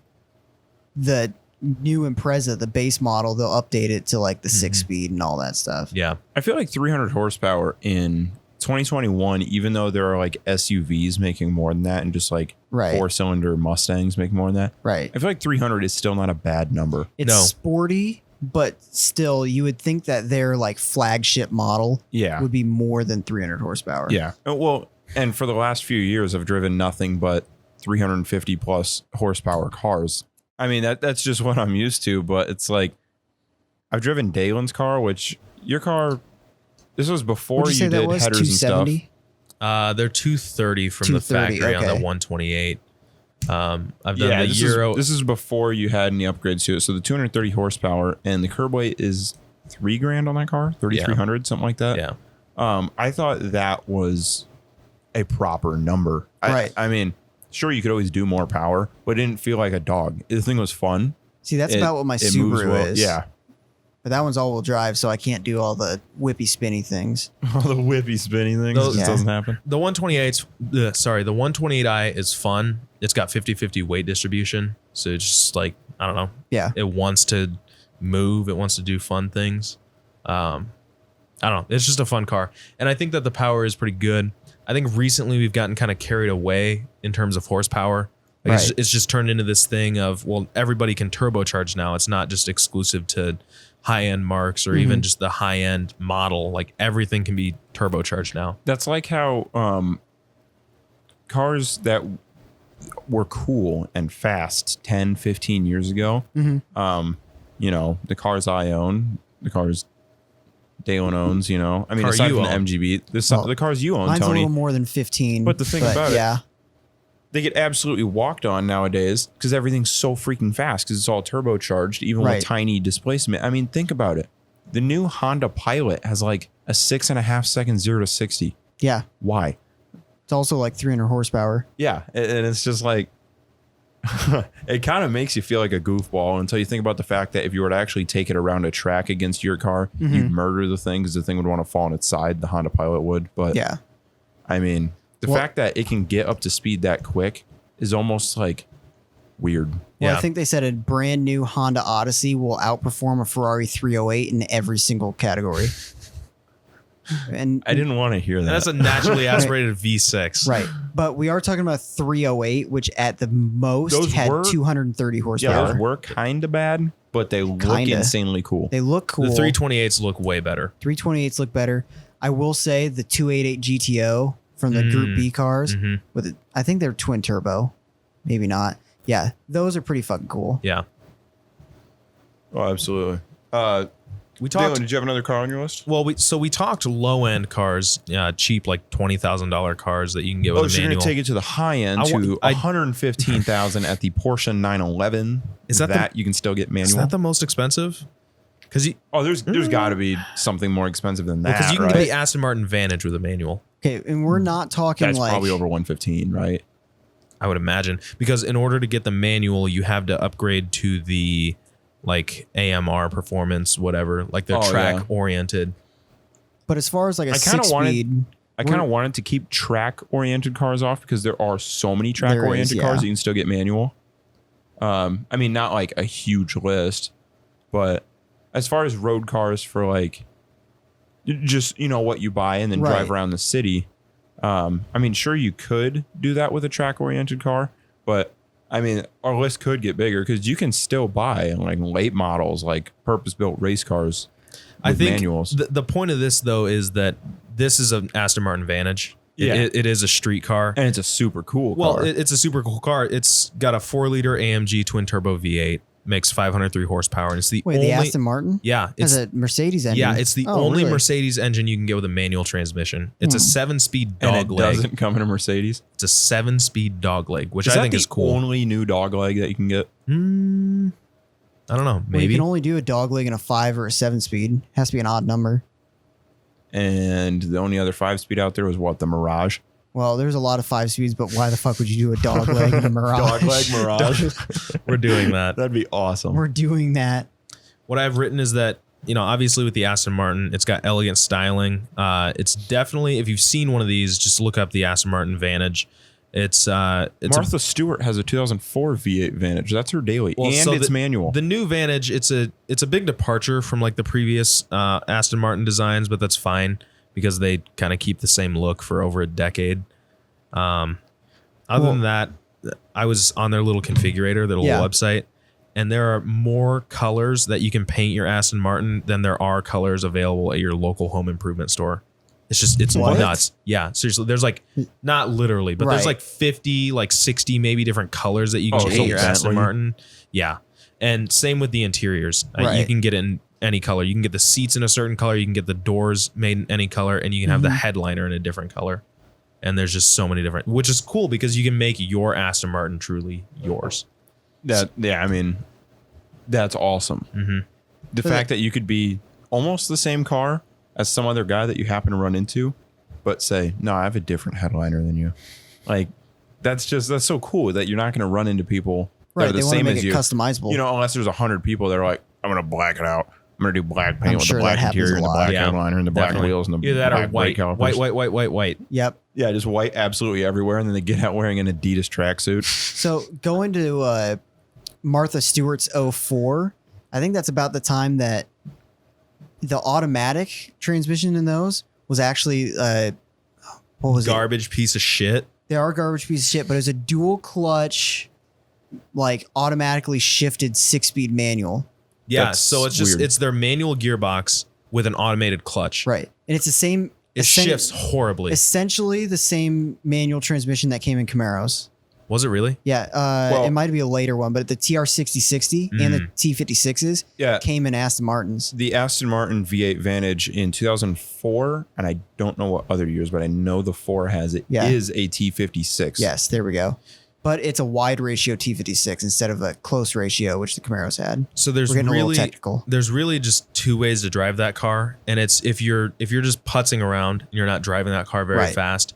the new Impreza, the base model, they'll update it to like the 6-speed and all that stuff. Yeah. I feel like 300 horsepower in 2021, even though there are like SUVs making more than that and just like Right. 4-cylinder Mustangs making more than that, Right. I feel like 300 is still not a bad number. It's No. sporty, but still you would think that their like flagship model Yeah. would be more than 300 horsepower. Yeah. Well, and for the last few years, I've driven nothing but 350 plus horsepower cars. I mean, that's just what I'm used to, but it's like I've driven Dalen's car, which your car, this was before Would you say you that did was headers and stuff. 270? They're 230 from the 230, factory on okay. the 128. I've done Yeah, the Euro. this is before you had any upgrades to it. So the 230 horsepower and the curb weight is $3,000 on that car, 3,300, something like that. Yeah. I thought that was a proper number. Right. I mean, sure, you could always do more power, but it didn't feel like a dog. The thing was fun. See, that's about what my It moves Subaru well. is. Yeah. But that one's all-wheel drive, so I can't do all the whippy spinny things. All the whippy spinning things Those- just Yeah. doesn't happen. The 128i is fun. It's got 50-50 weight distribution. So it's just like, I don't know. Yeah. It wants to move. It wants to do fun things. I don't know. It's just a fun car. And I think that the power is pretty good. I think recently we've gotten kind of carried away in terms of horsepower. Like it's just turned into this thing of, well, everybody can turbocharge now. It's not just exclusive to high-end marques or even just the high-end model. Like everything can be turbocharged now. That's like how cars that were cool and fast 10, 15 years ago, you know, the cars I own, the cars Dalen owns, you know. I mean, aside from the MGB, the cars you own, mine's Tony. a little more than 15. But the thing about it, they get absolutely walked on nowadays because everything's so freaking fast because it's all turbocharged, even with tiny displacement. I mean, think about it. The new Honda Pilot has like a 6.5 second 0 to 60. Yeah. Why? It's also like 300 horsepower. Yeah. And it's just like, it kind of makes you feel like a goofball until you think about the fact that if you were to actually take it around a track against your car, you'd murder the thing because the thing would want to fall on its side. The Honda Pilot would. But yeah, I mean, the fact that it can get up to speed that quick is almost like weird. Well, I think they said a brand new Honda Odyssey will outperform a Ferrari 308 in every single category. And I didn't want to hear that. That's a naturally aspirated V6. Right. But we are talking about 308, which at the most had 230 horsepower. Yeah, those were kind of bad, but they look insanely cool. They look cool. The 328s look way better. 328s look better. I will say the 288 GTO from the Group B cars, with I think they're twin turbo. Maybe not. Yeah, those are pretty fucking cool. Yeah. Oh, absolutely. We talked. Dylan, did you have another car on your list? Well, we talked low end cars, cheap like $20,000 cars that you can get with a so manual. You're gonna take it to the high end to $115,000 at the Porsche 911. Is that you can still get manual? Is that the most expensive? Because there's got to be something more expensive than that. Because you can get the Aston Martin Vantage with a manual. Okay, and we're not talking That's like probably over 115, right? I would imagine, because in order to get the manual, you have to upgrade to the like AMR performance, whatever, like the track oriented. But as far as like a 6-speed, I kind of wanted to keep track oriented cars off because there are so many track oriented cars that you can still get manual. I mean, not like a huge list, but as far as road cars for like just, you know, what you buy and then drive around the city. I mean, sure, you could do that with a track oriented car, but I mean, our list could get bigger because you can still buy like late models, like purpose-built race cars with manuals. The point of this, though, is that this is an Aston Martin Vantage. Yeah. It is a street car. And it's a super cool car. Well, it's a super cool car. It's got a 4-liter AMG twin-turbo V8, makes 503 horsepower, and it's the only... the Aston Martin? Yeah. It's a Mercedes engine. Yeah, it's the only Mercedes engine you can get with a manual transmission. It's a 7-speed dog leg. Doesn't come in a Mercedes? It's a 7-speed dog leg, which I think is cool. Is that the only new dog leg that you can get? I don't know. Maybe. Well, you can only do a dog leg in a 5 or a 7-speed. Has to be an odd number. And the only other 5-speed out there was what? The Mirage? Well, there's a lot of 5 speeds, but why the fuck would you do a dog leg in a Mirage? Dog leg Mirage. We're doing that. That'd be awesome. We're doing that. What I've written is that, you know, obviously with the Aston Martin, it's got elegant styling. It's definitely, if you've seen one of these, just look up the Aston Martin Vantage. It's Martha Stewart has a 2004 V8 Vantage. That's her daily, and it's manual. The new Vantage, it's a big departure from like the previous Aston Martin designs, but that's fine because they kind of keep the same look for over a decade. Other than that, I was on their little configurator, their little website, and there are more colors that you can paint your Aston Martin than there are colors available at your local home improvement store. It's nuts. Yeah, seriously. There's like, not literally, but there's like 50, like 60 maybe different colors that you can paint your Aston Martin. Yeah. And same with the interiors. You can get it in any color. You can get the seats in a certain color. You can get the doors made in any color, and you can have the headliner in a different color. And there's just so many different, which is cool because you can make your Aston Martin truly yours. I mean, that's awesome. The fact that you could be almost the same car as some other guy that you happen to run into, but say, no, I have a different headliner than you. Like, that's so cool that you're not going to run into people that are the same as you. Customizable. You know, unless there's 100 people that are like, I'm going to black it out. I'm going to do black paint with the black interior and the black headliner and the black wheels and the either that black or white, brake calipers. white. Yep. Yeah, just white absolutely everywhere. And then they get out wearing an Adidas tracksuit. So going to Martha Stewart's 04, I think that's about the time that the automatic transmission in those was actually what was Garbage piece of shit. They are garbage piece of shit, but it was a dual clutch, like automatically shifted 6-speed manual. Yeah, That's so it's just weird. it's their manual gearbox with an automated clutch. Right. And it's the same. It shifts horribly. Essentially the same manual transmission that came in Camaros. Was it really? Yeah. It might be a later one, but the TR6060 and the T56s came in Aston Martins. The Aston Martin V8 Vantage in 2004, and I don't know what other years, but I know the 4 has it, is a T56. Yes, there we go. But it's a wide ratio T56 instead of a close ratio, which the Camaros had. So there's We're getting a little really technical. There's really just 2 ways to drive that car, and it's if you're just putzing around and you're not driving that car very fast,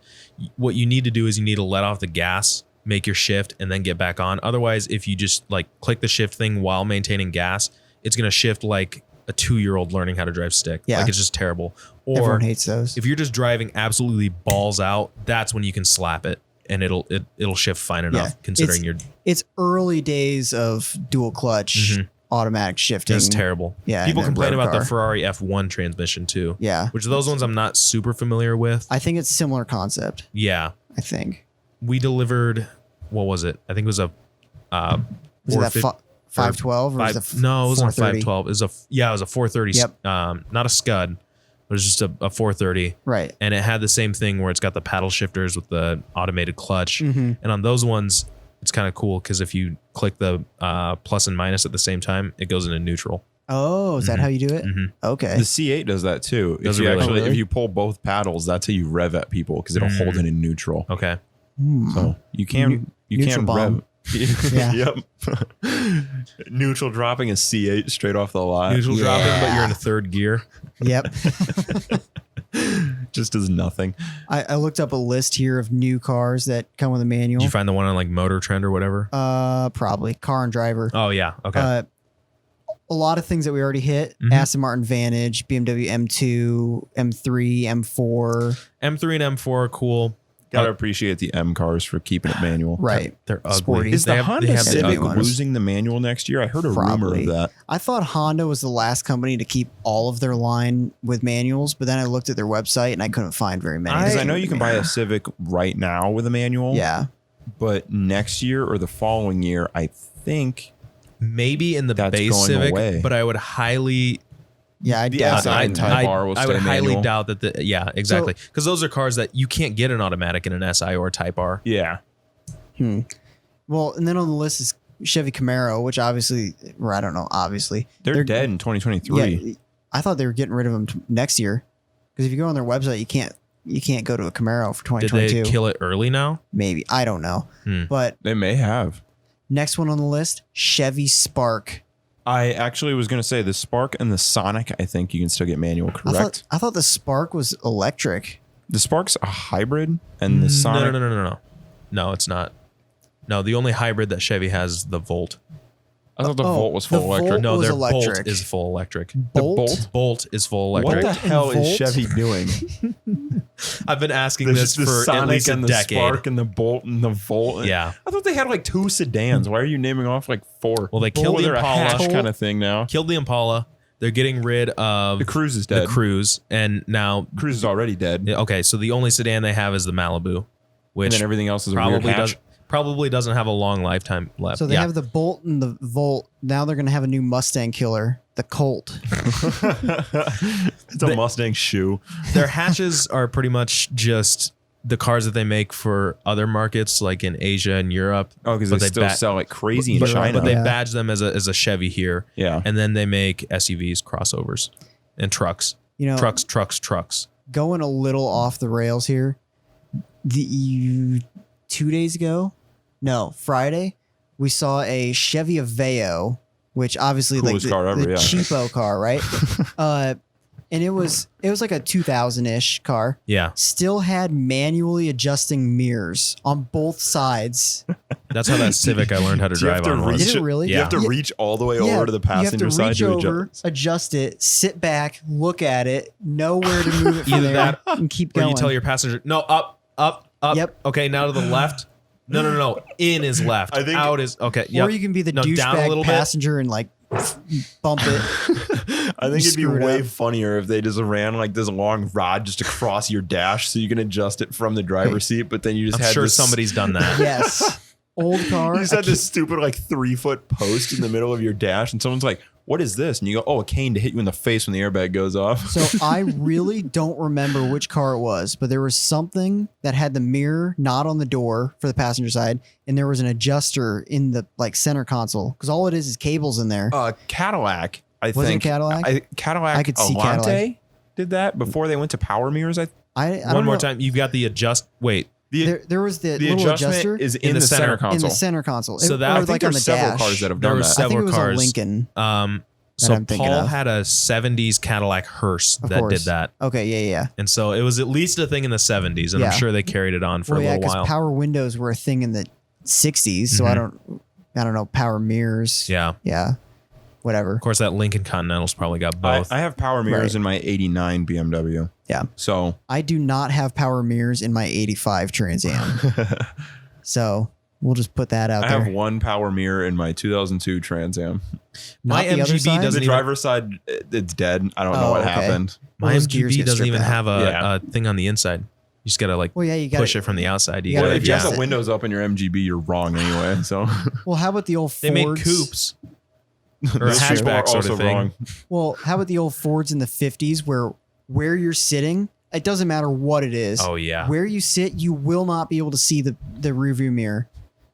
what you need to do is you need to let off the gas, make your shift, and then get back on. Otherwise, if you just like click the shift thing while maintaining gas, it's gonna shift like a 2-year-old learning how to drive stick. Yeah. Like it's just terrible. Or Everyone hates those. if you're just driving absolutely balls out, that's when you can slap it and it'll shift fine enough considering it's early days of dual clutch automatic shifting. It's terrible. Yeah. People in a complain road about car. the Ferrari F1 transmission too. Yeah. Which those ones I'm not super familiar with. I think it's similar concept. Yeah. I think. We delivered, what was it? I think it was a Was it that 512 or was it no, it wasn't a 430? 512. It was a 430. Yep. Not a Scud. It was just a 430. Right. And it had the same thing where it's got the paddle shifters with the automated clutch. Mm-hmm. And on those ones, it's kind of cool because if you click the plus and minus at the same time, it goes into neutral. Oh, is that how you do it? Mhm. Okay. The C8 does that too. Does If it you really? actually, Oh, really? if you pull both paddles, that's how you rev at people because it'll hold it in neutral. Okay. So you can neutral bomb. rev. Yeah. Yep. Neutral dropping a C8 straight off the lot. Neutral dropping, but you're in third gear. Yep. Just does nothing. I looked up a list here of new cars that come with a manual. Did you find the one on like Motor Trend or whatever? Probably Car and Driver. Oh yeah. Okay. A lot of things that we already hit. Aston Martin Vantage, BMW M2, M3, M4. M3 and M4 are cool. Gotta appreciate the M cars for keeping it manual. Right. They're ugly. Sporty. Is They the have- Honda they have the Civic ugly ones. losing the manual next year? I heard a rumor Probably. of that. I thought Honda was the last company to keep all of their line with manuals, but then I looked at their website and I couldn't find very many. Because I know you can buy a Civic right now with a manual. Yeah. But next year or the following year, I think Maybe in the That's base going Civic, away. but I would highly Yeah, I The doubt SI it. and Type R will I would stay highly manual. doubt that exactly. Because those are cars that you can't get an automatic in an SI or a Type R. yeah. Well, and then on the list is Chevy Camaro, which obviously, or I don't know, obviously. They're dead in 2023. Yeah, I thought they were getting rid of them next year. Because if you go on their website, you can't go to a Camaro for Did 2022. they kill it early now? Maybe. I don't know. But They may have. next one on the list, Chevy Spark. I actually was going to say the Spark and the Sonic, I think you can still get manual, correct? I thought the Spark was electric. The Spark's a hybrid and the Sonic. No. No, it's not. No, the only hybrid that Chevy has is the Volt. I thought the Volt was full the electric. Volt No, was their electric. Bolt is full electric. Bolt? Bolt is full What electric. the hell is Volt? Chevy doing? I've been asking this the for Sonic at least a and the decade. Spark and the Bolt and the Volt. Yeah. I thought they had like 2 sedans. Why are you naming off like 4? Well, they killed the They're a Impala. hatch kind of thing now. Killed the Impala. They're getting rid of The Cruise is the dead. Cruise, and now Cruise is already dead. okay, so the only sedan they have is the Malibu, And which then everything else is a weird probably hatch. doesn't have a long lifetime left. So they Yeah. have the Bolt and the Volt. Now they're going to have a new Mustang killer, the Colt. It's a Mustang shoe. Their hatches are pretty much just the cars that they make for other markets, like in Asia and Europe. Oh, because But they they still ba- sell like crazy in But, China. but they Yeah. badge them as a Chevy here, yeah. and then they make SUVs, crossovers, and trucks. You know, Trucks. going a little off the rails here. 2 days ago, no, Friday, we saw a Chevy Aveo, which obviously Coolest like car ever, the yeah. cheapo car, right? And it was like a 2000-ish car. Yeah, Still had manually adjusting mirrors on both sides. that's how that Civic I learned how to Do you have drive to on. reach was. Did it really? You have to Yeah. reach all the way Yeah, over to the passenger side you have to to reach adjust. over, adjust it, sit back, look at it, know where to move it from Either there, that and keep Or going. you tell your passenger, no, up. Yep. Okay, now to the left. No. In is left. I think- Out is okay. Or Yep. you can be the No, down a douchebag little bit. passenger and like bump it. I think it'd be Screw it way up. funnier if they just ran like this long rod just across your dash so you can adjust it from the driver's seat, but then you just I'm had sure this, somebody's done that. Yes. Old car. you just had this stupid like 3-foot post in the middle of your dash, and someone's like, "What is this?" And you go, "Oh, a cane to hit you in the face when the airbag goes off." So I really don't remember which car it was, but there was something that had the mirror not on the door for the passenger side, and there was an adjuster in the like center console because all it is cables in there. Cadillac, I Was it think. Cadillac? Cadillac. I could see Alante Cadillac. did that before they went to power mirrors. I One don't more know. time. You've got the Wait. There was the little adjustment adjuster is in the center console. in the center console. So that- or I think like on the there's several dash. cars that have There done were that. I think several it was cars. a Lincoln. So I'm thinking Paul of. had a 70s Cadillac hearse Of that course. did that. Okay, yeah. And so it was at least a thing in the 70s, and Yeah. I'm sure they carried it on for Well, a yeah, little because while. power windows were a thing in the 60s, so I don't know, power mirrors. Yeah. Yeah. Whatever. Of course, that Lincoln Continental's probably got both. I have power mirrors Right. in my 89 BMW. Yeah. So I do not have power mirrors in my 85 Trans Am. So we'll just put that out I there. have one power mirror in my 2002 Trans Am. My Not the other MGB side? doesn't The even- driver's side, it's dead. I don't know Oh, what okay. happened. My those gears MGB get doesn't stripped even out. have Yeah. a thing on the inside. You just got to like Well, yeah, you got push it from the outside. you gotta Well, if you adjust have it. the windows up in your MGB, you're wrong anyway. So Well, how about the old Fords? They made coupes or a Those people are hatchback sort also of thing. wrong. Well, how about the old Fords in the 50s where you're sitting, it doesn't matter what it is. Oh, yeah. Where you sit, you will not be able to see the rear view mirror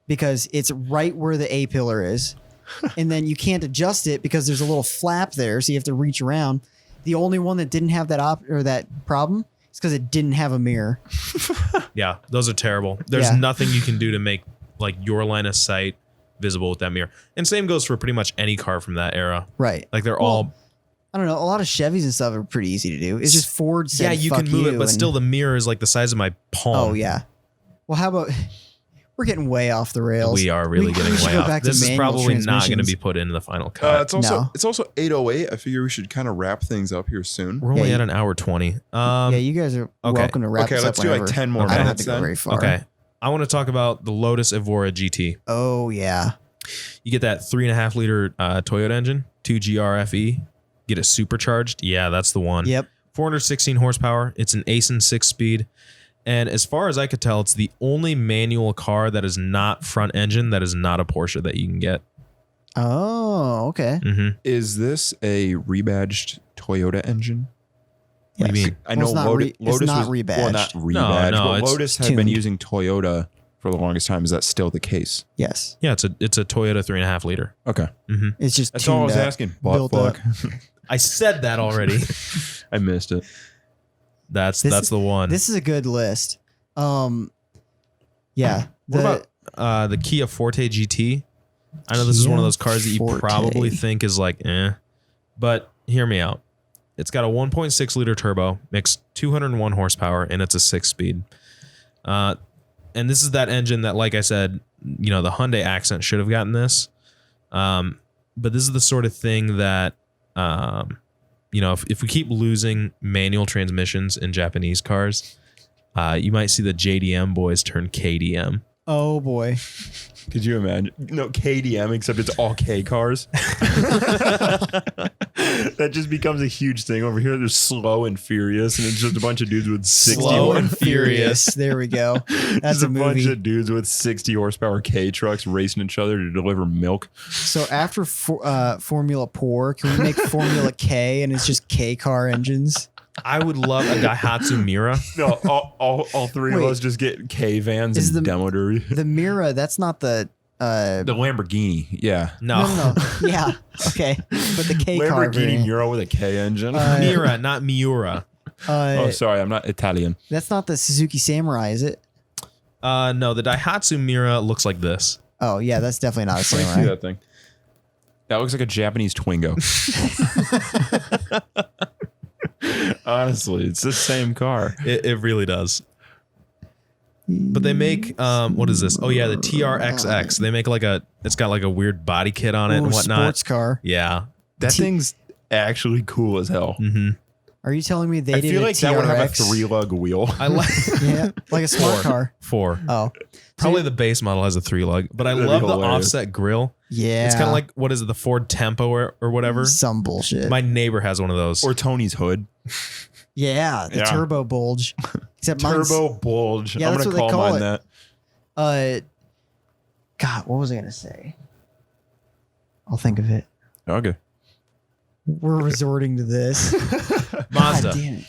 because it's right where the A pillar is. And then you can't adjust it because there's a little flap there, so you have to reach around. The only one that didn't have that problem is because it didn't have a mirror. Yeah, those are terrible. There's Yeah. nothing you can do to make like your line of sight visible with that mirror. And same goes for pretty much any car from that era. Right. Like they're Well, all I don't know. A lot of Chevys and stuff are pretty easy to do. It's just Ford said, yeah, you "Fuck can move it, you," but and- still the mirror is like the size of my palm. Oh yeah. Well, how about we're getting way off the rails. We are really We getting should way go off. back to This is manual probably not going to transmissions. be put into the final cut. It's also 8:08. I figure we should kind of wrap things up here soon. We're only Yeah, at an hour 20. Yeah, you guys are okay. welcome to wrap Okay, this let's up do like whenever. 10 more I don't have minutes to go then. very far. Okay. I want to talk about the Lotus Evora GT. Oh yeah. You get that 3.5 liter Toyota engine, 2GR FE. Get it supercharged. Yeah, that's the one. Yep. 416 horsepower. It's an Accent 6-speed. And as far as I could tell, it's the only manual car that is not front engine that is not a Porsche that you can get. Oh, okay. Mm-hmm. Is this a rebadged Toyota engine? What do you Yes. mean? I Well, know it's not Lotus, re- it's not was, well, not rebadged. rebadged, No, but it's Lotus had been tuned. using Toyota for the longest time. Is that still the case? Yes. Yeah, it's a Toyota 3.5 liter. Okay. Mm-hmm. It's just That's all I was tuned up, asking. Butt built up. fuck. I said that already. I missed it. That's This- the one. This is a good list. Yeah. What about the Kia Forte GT? I know this is one of those cars that you Forte. probably think is like, but hear me out. It's got a 1.6 liter turbo, makes 201 horsepower, and it's a 6-speed. And this is that engine that, like I said, the Hyundai Accent should have gotten this. But this is the sort of thing that, if we keep losing manual transmissions in Japanese cars, you might see the JDM boys turn KDM. Oh boy. Could you imagine? No, KDM, except it's all K cars. That just becomes a huge thing over here. They're slow and furious, and it's just a bunch of dudes with 60 Slow and horsepower. Furious. There we go. That's Just a a bunch movie. of dudes with 60 horsepower K trucks racing each other to deliver milk. So after Formula Poor, can we make Formula K and it's just K car engines? I would love a Daihatsu Mira. No, all three of Wait. us just get K vans Is and the- demo derby. The Mira, that's not the The Lamborghini, yeah. no. Yeah. Okay. But the K car Lamborghini variant. Mura with a K engine. Mira, not Miura. oh, sorry, I'm not Italian. That's not the Suzuki Samurai, is it? No, the Daihatsu Mira looks like this. Oh yeah, that's definitely not a Let me see Samurai. that thing. That looks like a Japanese Twingo. Honestly, it's the same car. It really does. But they make what is this? Oh yeah, the TRXX. They make it's got like a weird body kit on it Ooh, and whatnot. sports car. Yeah. That thing's actually cool as hell. Mm-hmm. Are you telling me they I did feel a like that would have a TRX? 3-lug wheel. I like Yeah, like a smart car. 4. Oh, Probably the base model has a 3-lug, but I That'd be love the hilarious. offset grill. yeah. It's kind of like, what is it, the Ford Tempo or whatever? some bullshit. My neighbor has one of those. Or Tony's hood. yeah, the Yeah. turbo bulge. Except mine's, Turbo bulge. Yeah, I'm that's going to what they call call mine it. that. God, what was I gonna say? I'll think of it. Okay. We're resorting to this. Mazda. God damn it.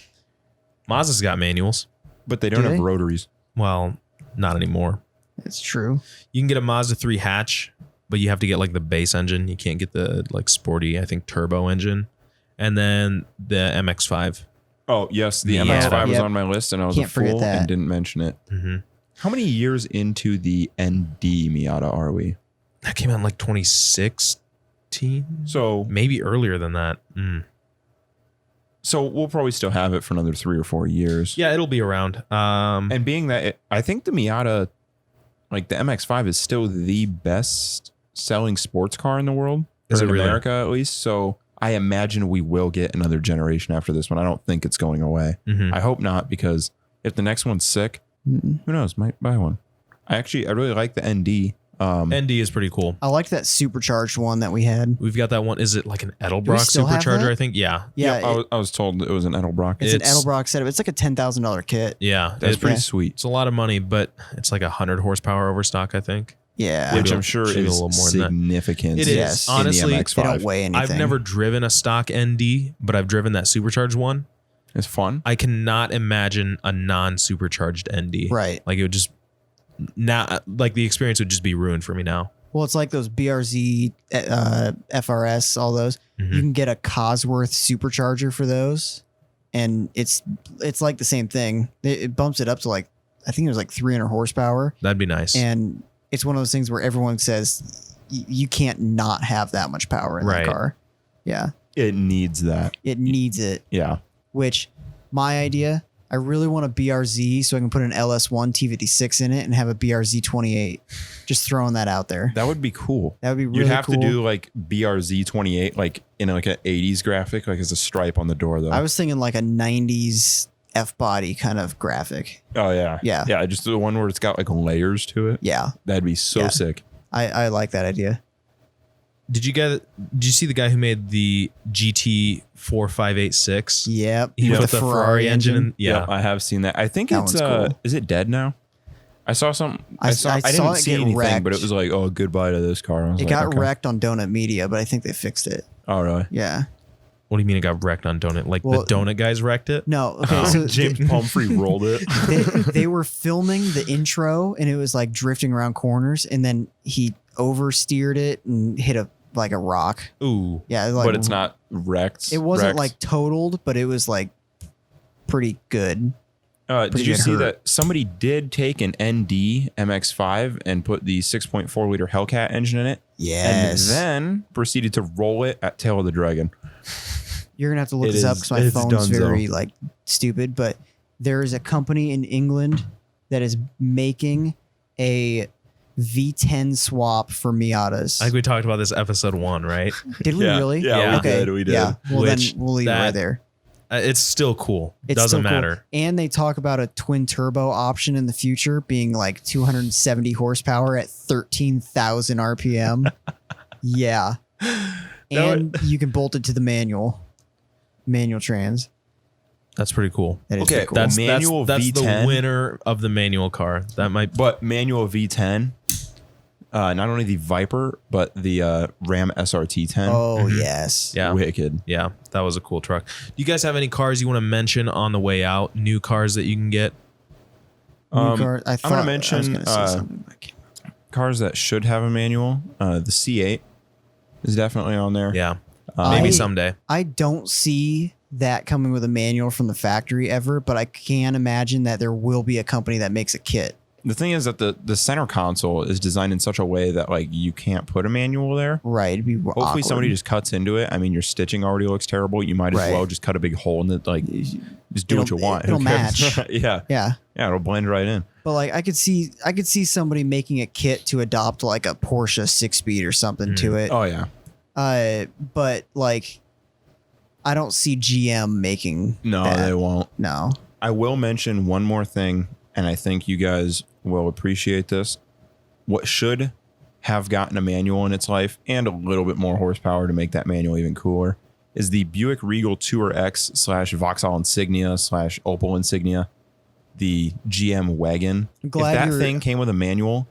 Mazda's got manuals. But they don't Do have they? rotaries. Well, not anymore. It's true. You can get a Mazda 3 hatch, but you have to get like the base engine. You can't get the like sporty, I think, turbo engine. And then the MX-5. Oh, yes. The Yeah. MX-5 was Yep. on my list, and I was Can't a forget fool that. and didn't mention it. Mm-hmm. How many years into the ND Miata are we? That came out in like 2016. So Maybe earlier than that. so we'll probably still have it for another 3 or 4 years. Yeah, it'll be around. And being that I think the Miata, like the MX-5, is still the best selling sports car in the world. Is or it in really? America, at least. So I imagine we will get another generation after this one. I don't think it's going away. Mhm. I hope not, because if the next one's sick, Mm-mm. who knows? Might buy one. I really like the ND. ND is pretty cool. I liked that supercharged one that we had. We've got that one. Is it like an Edelbrock still have supercharger? that? I think. Yeah. Yeah, Yep, I was told it was an Edelbrock. it's an it's- Edelbrock setup. It's like a $10,000 kit. Yeah. That's It- pretty yeah. sweet. It's a lot of money, but it's like 100 horsepower overstock, I think. Yeah, Which Should I'm sure be a is little more than that. significant. It Yes. is. Honestly, in the they MX-5. don't weigh anything. I've never driven a stock ND, but I've driven that supercharged one. It's fun. I cannot imagine a non-supercharged ND. Right. Like it would just not like the experience would just be ruined for me now. Well, it's like those BRZ, FRS, all those. Mhm. You can get a Cosworth supercharger for those, and it's like the same thing. It bumps it up to like, I think it was like 300 horsepower, That'd be nice. and it's one of those things where everyone says you can't not have that much power in Right. that car. Yeah, It needs that. it needs it. Yeah. Which my idea, I really want a BRZ so I can put an LS1 T56 in it and have a BRZ 28. Just throwing that out there. That would be cool. That would be really You'd have cool. to do like BRZ 28, like in like an 80s graphic, like as a stripe on the door, though. I was thinking like a 90s F body kind of graphic. Oh, yeah. Yeah. Yeah. Just the one where it's got like layers to it. Yeah, That'd be so Yeah. sick. I like that idea. Did you see the guy who made the GT 4586? Yep. He with put the Ferrari engine in. Yeah. Yep, I have seen that. I think That it's, one's cool. is it dead now? I saw some. I I saw didn't it see get anything, wrecked. but it was like, oh, goodbye to this car. I was It like, got okay. wrecked on Donut Media, but I think they fixed it. Oh, really? Yeah. What do you mean it got wrecked on Donut? Like Well- the Donut guys wrecked it? No. Okay. So James Pumphrey rolled it. they were filming the intro and it was like drifting around corners, and then he oversteered it and hit a rock. Ooh. Yeah. Like, But it's not wrecked. It wasn't wrecked. like totaled, but it was like pretty good. Did pretty you good see hurt. that somebody did take an ND MX-5 and put the 6.4 liter Hellcat engine in it, Yes. and then proceeded to roll it at Tail of the Dragon? You're gonna have to look It this up is- because my it's phone's donezo. very like stupid. But there is a company in England that is making a V10 swap for Miatas. I think we talked about this episode 1, right? Did we Yeah. really? Yeah, we okay. did, we did. Yeah. Well, Which then we'll leave it that- right there. It's still cool. It's Doesn't still cool. matter. And they talk about a twin turbo option in the future being like 270 horsepower at 13,000 RPM. Yeah. And you can bolt it to the manual trans. That's pretty cool. That is Okay, pretty cool. That's Manual that's the V10. winner of the manual car. That might But manual V10, not only the Viper, but the Ram SRT 10. Oh, yes. yeah. Wicked. Yeah, that was a cool truck. Do you guys have any cars you want to mention on the way out? New cars that you can get? New car. I thought gonna I mention, was gonna say something. but I can't- Cars that should have a manual. The C8 is definitely on there. Yeah, Um, maybe I- someday. I don't see that coming with a manual from the factory ever, but I can imagine that there will be a company that makes a kit. The thing is that the center console is designed in such a way that like you can't put a manual there. Right. It'd be Hopefully awkward. somebody just cuts into it. I mean, your stitching already looks terrible. You might as Right. well just cut a big hole in it. Like, just do what you It'll- want. it'll Who cares? match. yeah. Yeah. Yeah. It'll blend right in. But like I could see somebody making a kit to adopt like a Porsche 6-speed or something to it. Oh, yeah. But like I don't see GM making No, that. they won't. No. I will mention one more thing, and I think you guys will appreciate this. What should have gotten a manual in its life and a little bit more horsepower to make that manual even cooler is the Buick Regal Tour X / Vauxhall Insignia / Opel Insignia, the GM wagon. I'm If glad that you're- thing came with a manual,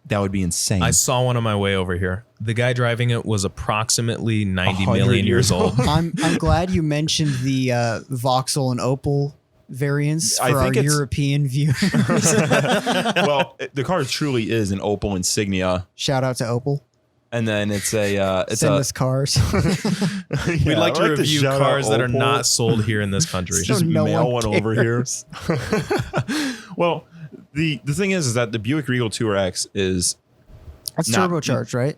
that would be insane. I saw one on my way over here. The guy driving it was approximately 90 100 million years years old. I'm glad you mentioned the Vauxhall and Opel variants I for our think it's- European viewers. Well, the car truly is an Opel Insignia, Shout out to Opel. and then it's a Send us cars. We'd like to review shout out cars that are Opel. not sold here in this country. So Just no mail one one over here. cares. Well, the thing is that the Buick Regal Tour X is That's Not- turbocharged, right?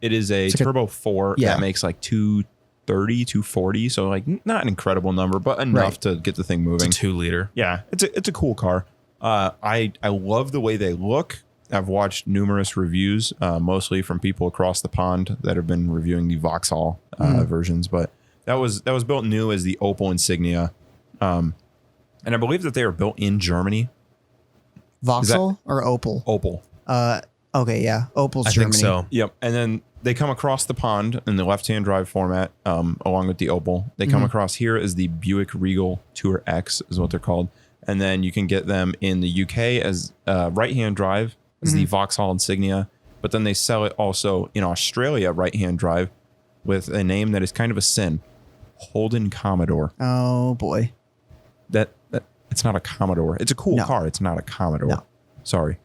it is a It's like a- turbo 4 Yeah. that makes like 230, 240, so like not an incredible number, but enough Right. to get the thing It's moving. a 2-liter. Yeah, it's a cool car. I love the way they look. I've watched numerous reviews, mostly from people across the pond that have been reviewing the Vauxhall versions, but that was built new as the Opel Insignia, and I believe that they were built in Germany. Vauxhall or Opel? Opel. Okay, yeah. Opel's I Germany. think so. Yep, and then they come across the pond in the left-hand drive format, along with the Opel. They come across here as the Buick Regal Tour X is what they're called, and then you can get them in the UK as right-hand drive as the Vauxhall Insignia, but then they sell it also in Australia right-hand drive with a name that is kind of a sin, Holden Commodore. Oh boy. That it's not a Commodore. It's a cool No. car. It's not a Commodore. No. Sorry.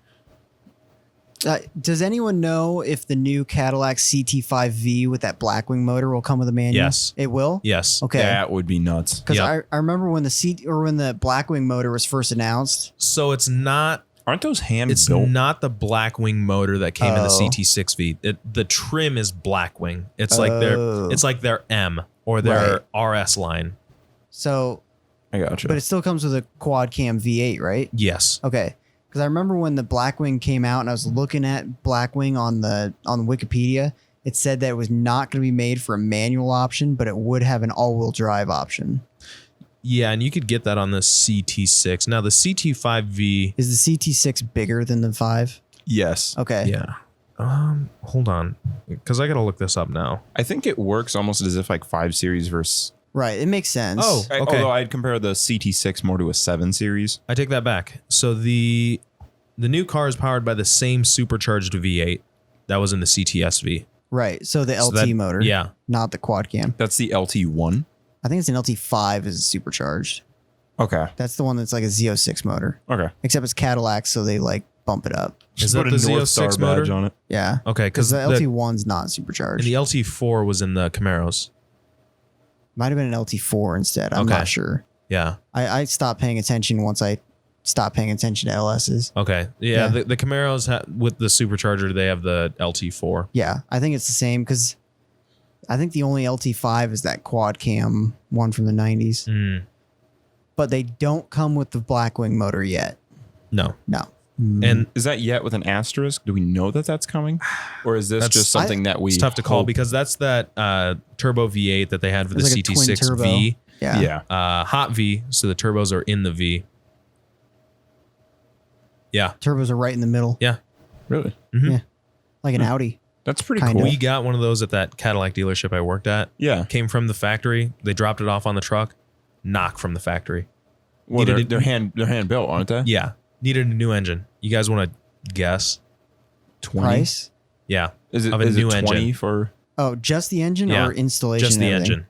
Does anyone know if the new Cadillac CT5V with that Blackwing motor will come with a manual? Yes. It will? Yes. Okay. That would be nuts. Because Yep. I remember when the Blackwing motor was first announced. So it's not Aren't those hand it's built? not the Blackwing motor that came in the Oh. CT6V. The trim is Blackwing. It's Oh. like their M or their RS line. So, I gotcha. but it still comes with a quad cam V8, right? Yes. Okay. Because I remember when the Blackwing came out and I was looking at Blackwing on Wikipedia, it said that it was not going to be made for a manual option, but it would have an all-wheel drive option. Yeah, and you could get that on the CT6. Now the CT5V. Is the CT6 bigger than the 5? yes. Okay. Yeah. Hold on, because I gotta look this up now. I think it works almost as if like 5 Series versus. Right. It makes sense. Oh. Okay. Although I'd compare the CT6 more to a 7 Series. I take that back. So the new car is powered by the same supercharged V8 that was in the CTSV. Right. So the So LT that- motor. Yeah. Not the quad cam. That's the LT1. I think it's an LT5 is supercharged. Okay. That's the one that's like a Z06 motor. Okay. Except it's Cadillac, so they like bump it up. Is that Put the a North Star Z06 badge motor? on it. Yeah. Okay, Because because the LT1's not supercharged. and the LT4 was in the Camaros. Might have been an LT4 instead. I'm Okay. not sure. Yeah. I stopped paying attention once I stopped paying attention to LS's. Okay. Yeah. Yeah. The Camaros with the supercharger, they have the LT4. Yeah. I think it's the same because I think the only LT5 is that quad cam one from the 90s. Mm, But they don't come with the Blackwing motor yet. no. No. And Is that yet with an asterisk? Do we know that that's coming? Or is this That's- just something that we. it's tough to call hope- because that's that turbo V8 that they had for the It's like a twin CT6V. Yeah. Yeah. Hot V, so the turbos are in the V. Yeah. Turbos are right in the middle, Yeah. Really? Mhm. Yeah. like an Audi. That's pretty Kind cool. of. We got one of those at that Cadillac dealership I worked at. Yeah. Came from the factory. They dropped it off on the truck. Knock from the factory. Well, Needed they're it- they're hand built, aren't they? Yeah. Needed a new engine. You guys want to guess? 20. Price? Yeah. Is it of a is it new 20 engine. for? Oh, just the engine Yeah. or installation? Just and the everything? engine.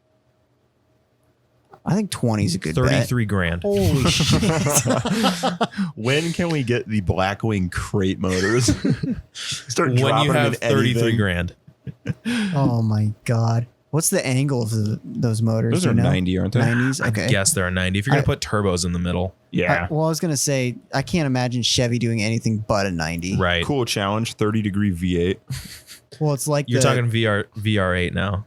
I think 20 is a good bet. 33 grand. Holy shit. When can we get the Blackwing crate motors? Start When dropping you them have in 33 anything. grand. Oh my God. What's the angle of those motors? Those Do are you know? 90, aren't they? 90s? Okay. Yes, there are 90. If you're going to put turbos in the middle. Yeah. Well, I was going to say, I can't imagine Chevy doing anything but a 90. Right. Cool challenge, 30-degree V8. Well, it's like You're the, talking VR8 now.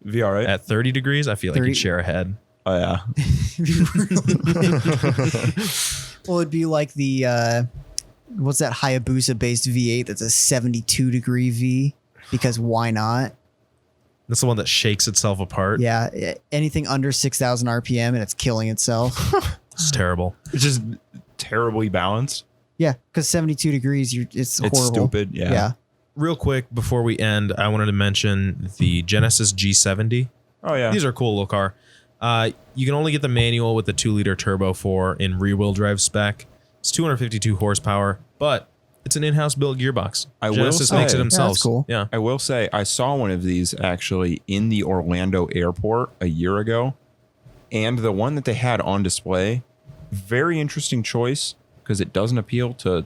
VR8? At 30 degrees, I feel like 30 you'd share a head. Oh, yeah. Well, it'd be like the, what's that Hayabusa based V8 that's a 72 degree V? Because why not? That's the one that shakes itself apart. Yeah, anything under 6,000 RPM and it's killing itself. It's terrible. It's just terribly balanced. Yeah, because 72 degrees, it's horrible. It's stupid. Yeah. Real quick before we end, I wanted to mention the Genesis G70. Oh yeah. These are a cool little car. You can only get the manual with the 2-liter turbo 4 in rear-wheel drive spec. It's 252 horsepower, but it's an in-house built gearbox. Genesis makes it themselves. That's cool. Yeah. I will say I saw one of these actually in the Orlando airport a year ago, and the one that they had on display, very interesting choice because it doesn't appeal to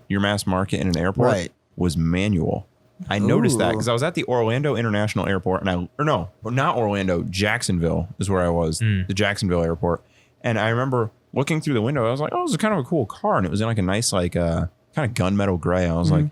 your mass market in an airport. Right. Was manual. I noticed that because I was at the Orlando International Airport, and not Orlando, Jacksonville is where I was, the Jacksonville Airport, and I remember looking through the window. I was like, "Oh, this is kind of a cool car," and it was in like a nice kind of gunmetal gray. I was like,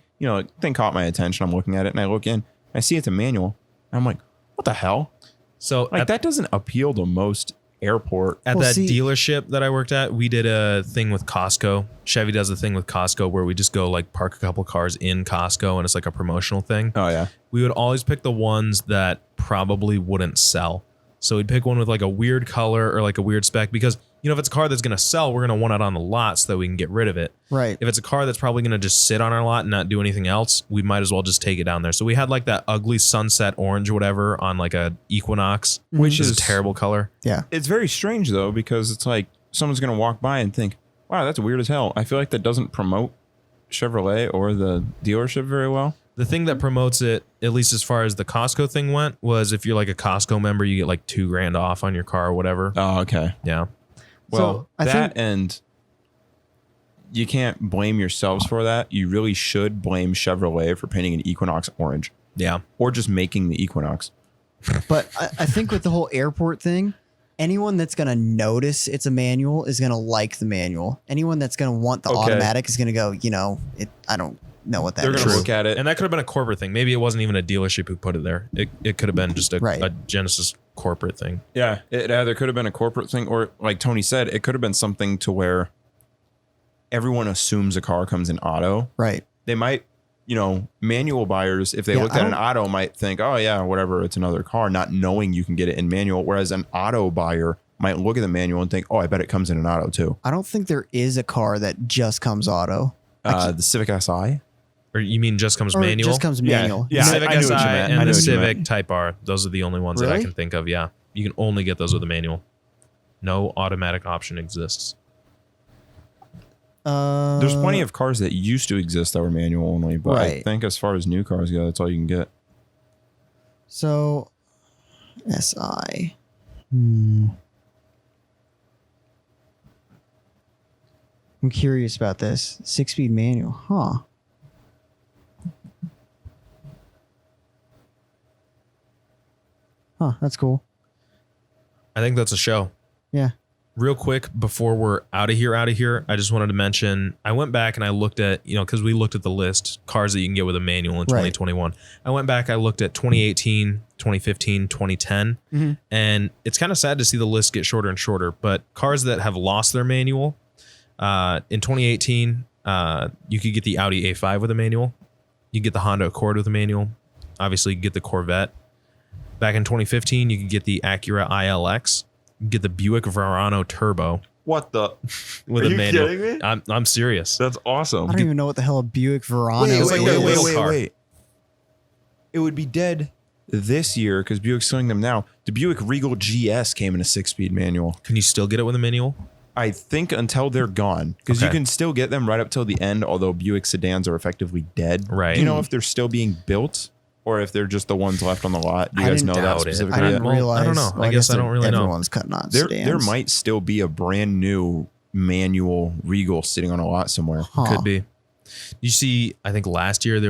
thing caught my attention. I'm looking at it, and I look in, and I see it's a manual, and I'm like, "What the hell?" So that doesn't appeal to most airport. At that dealership that I worked at, we did a thing with Costco. Chevy does a thing with Costco where we just go like park a couple cars in Costco and it's like a promotional thing. Oh yeah. We would always pick the ones that probably wouldn't sell. So we'd pick one with like a weird color or like a weird spec because, if it's a car that's going to sell, we're going to want it on the lot so that we can get rid of it. Right. If it's a car that's probably going to just sit on our lot and not do anything else, we might as well just take it down there. So we had like that ugly sunset orange or whatever on like a Equinox, which is a terrible color. Yeah. It's very strange though, because it's like someone's going to walk by and think, wow, that's weird as hell. I feel like that doesn't promote Chevrolet or the dealership very well. The thing that promotes it, at least as far as the Costco thing went, was if you're like a Costco member, you get like $2,000 off on your car or whatever. Oh, okay. Yeah. Well, So, and you can't blame yourselves for that. You really should blame Chevrolet for painting an Equinox orange. Yeah. Or just making the Equinox. But I think with the whole airport thing, anyone that's going to notice it's a manual is going to like the manual. Anyone that's going to want the automatic is going to go, I don't know what that They're is. going to look at it. And that could have been a corporate thing. Maybe it wasn't even a dealership who put it there. It could have been just a Genesis corporate thing. Yeah. It either could have been a corporate thing or, like Tony said, it could have been something to where everyone assumes a car comes in auto. Right. They might, manual buyers, if they looked at an auto, might think, oh, yeah, whatever, it's another car, not knowing you can get it in manual. Whereas an auto buyer might look at the manual and think, oh, I bet it comes in an auto too. I don't think there is a car that just comes auto. The Civic Si? Or you mean just comes Or manual? just comes manual. Yeah. Civic I knew SI what you meant. and I knew the what you Civic meant. Type R. Those are the only ones that I Really? can think of. Yeah. You can only get those with a manual. No automatic option exists. There's plenty of cars that used to exist that were manual only, but I Right. think as far as new cars go, that's all you can get. So, SI. I'm curious about this. 6-speed manual. Huh. Huh, that's cool. I think that's a show. Yeah. Real quick, before we're out of here, I just wanted to mention, I went back and I looked at, because we looked at the list, cars that you can get with a manual in 2021. I went back, I looked at 2018, 2015, 2010, and it's kind of sad to see the list get shorter and shorter, but cars that have lost their manual, in 2018, you could get the Audi A5 with a manual. You get the Honda Accord with a manual. Obviously, you get the Corvette. Back in 2015, you could get the Acura ILX. You get the Buick Verano Turbo What the? with Are a you manual. kidding me? I'm serious. That's awesome. I don't even know what the hell a Buick Verano It's like is. a whale car. It would be dead this year because Buick's selling them now. The Buick Regal GS came in a 6-speed manual. Can you still get it with a manual? I think until they're gone, because you can still get them right up till the end, although Buick sedans are effectively dead. Right. Do you know if they're still being built or if they're just the ones left on the lot? Do you guys know that doubt it. specifically? I didn't Well, realize. I don't know. Well, I guess I don't really know. Everyone's cutting on There stands. might still be a brand new manual Regal sitting on a lot somewhere. Huh. Could be. You see, I think last year it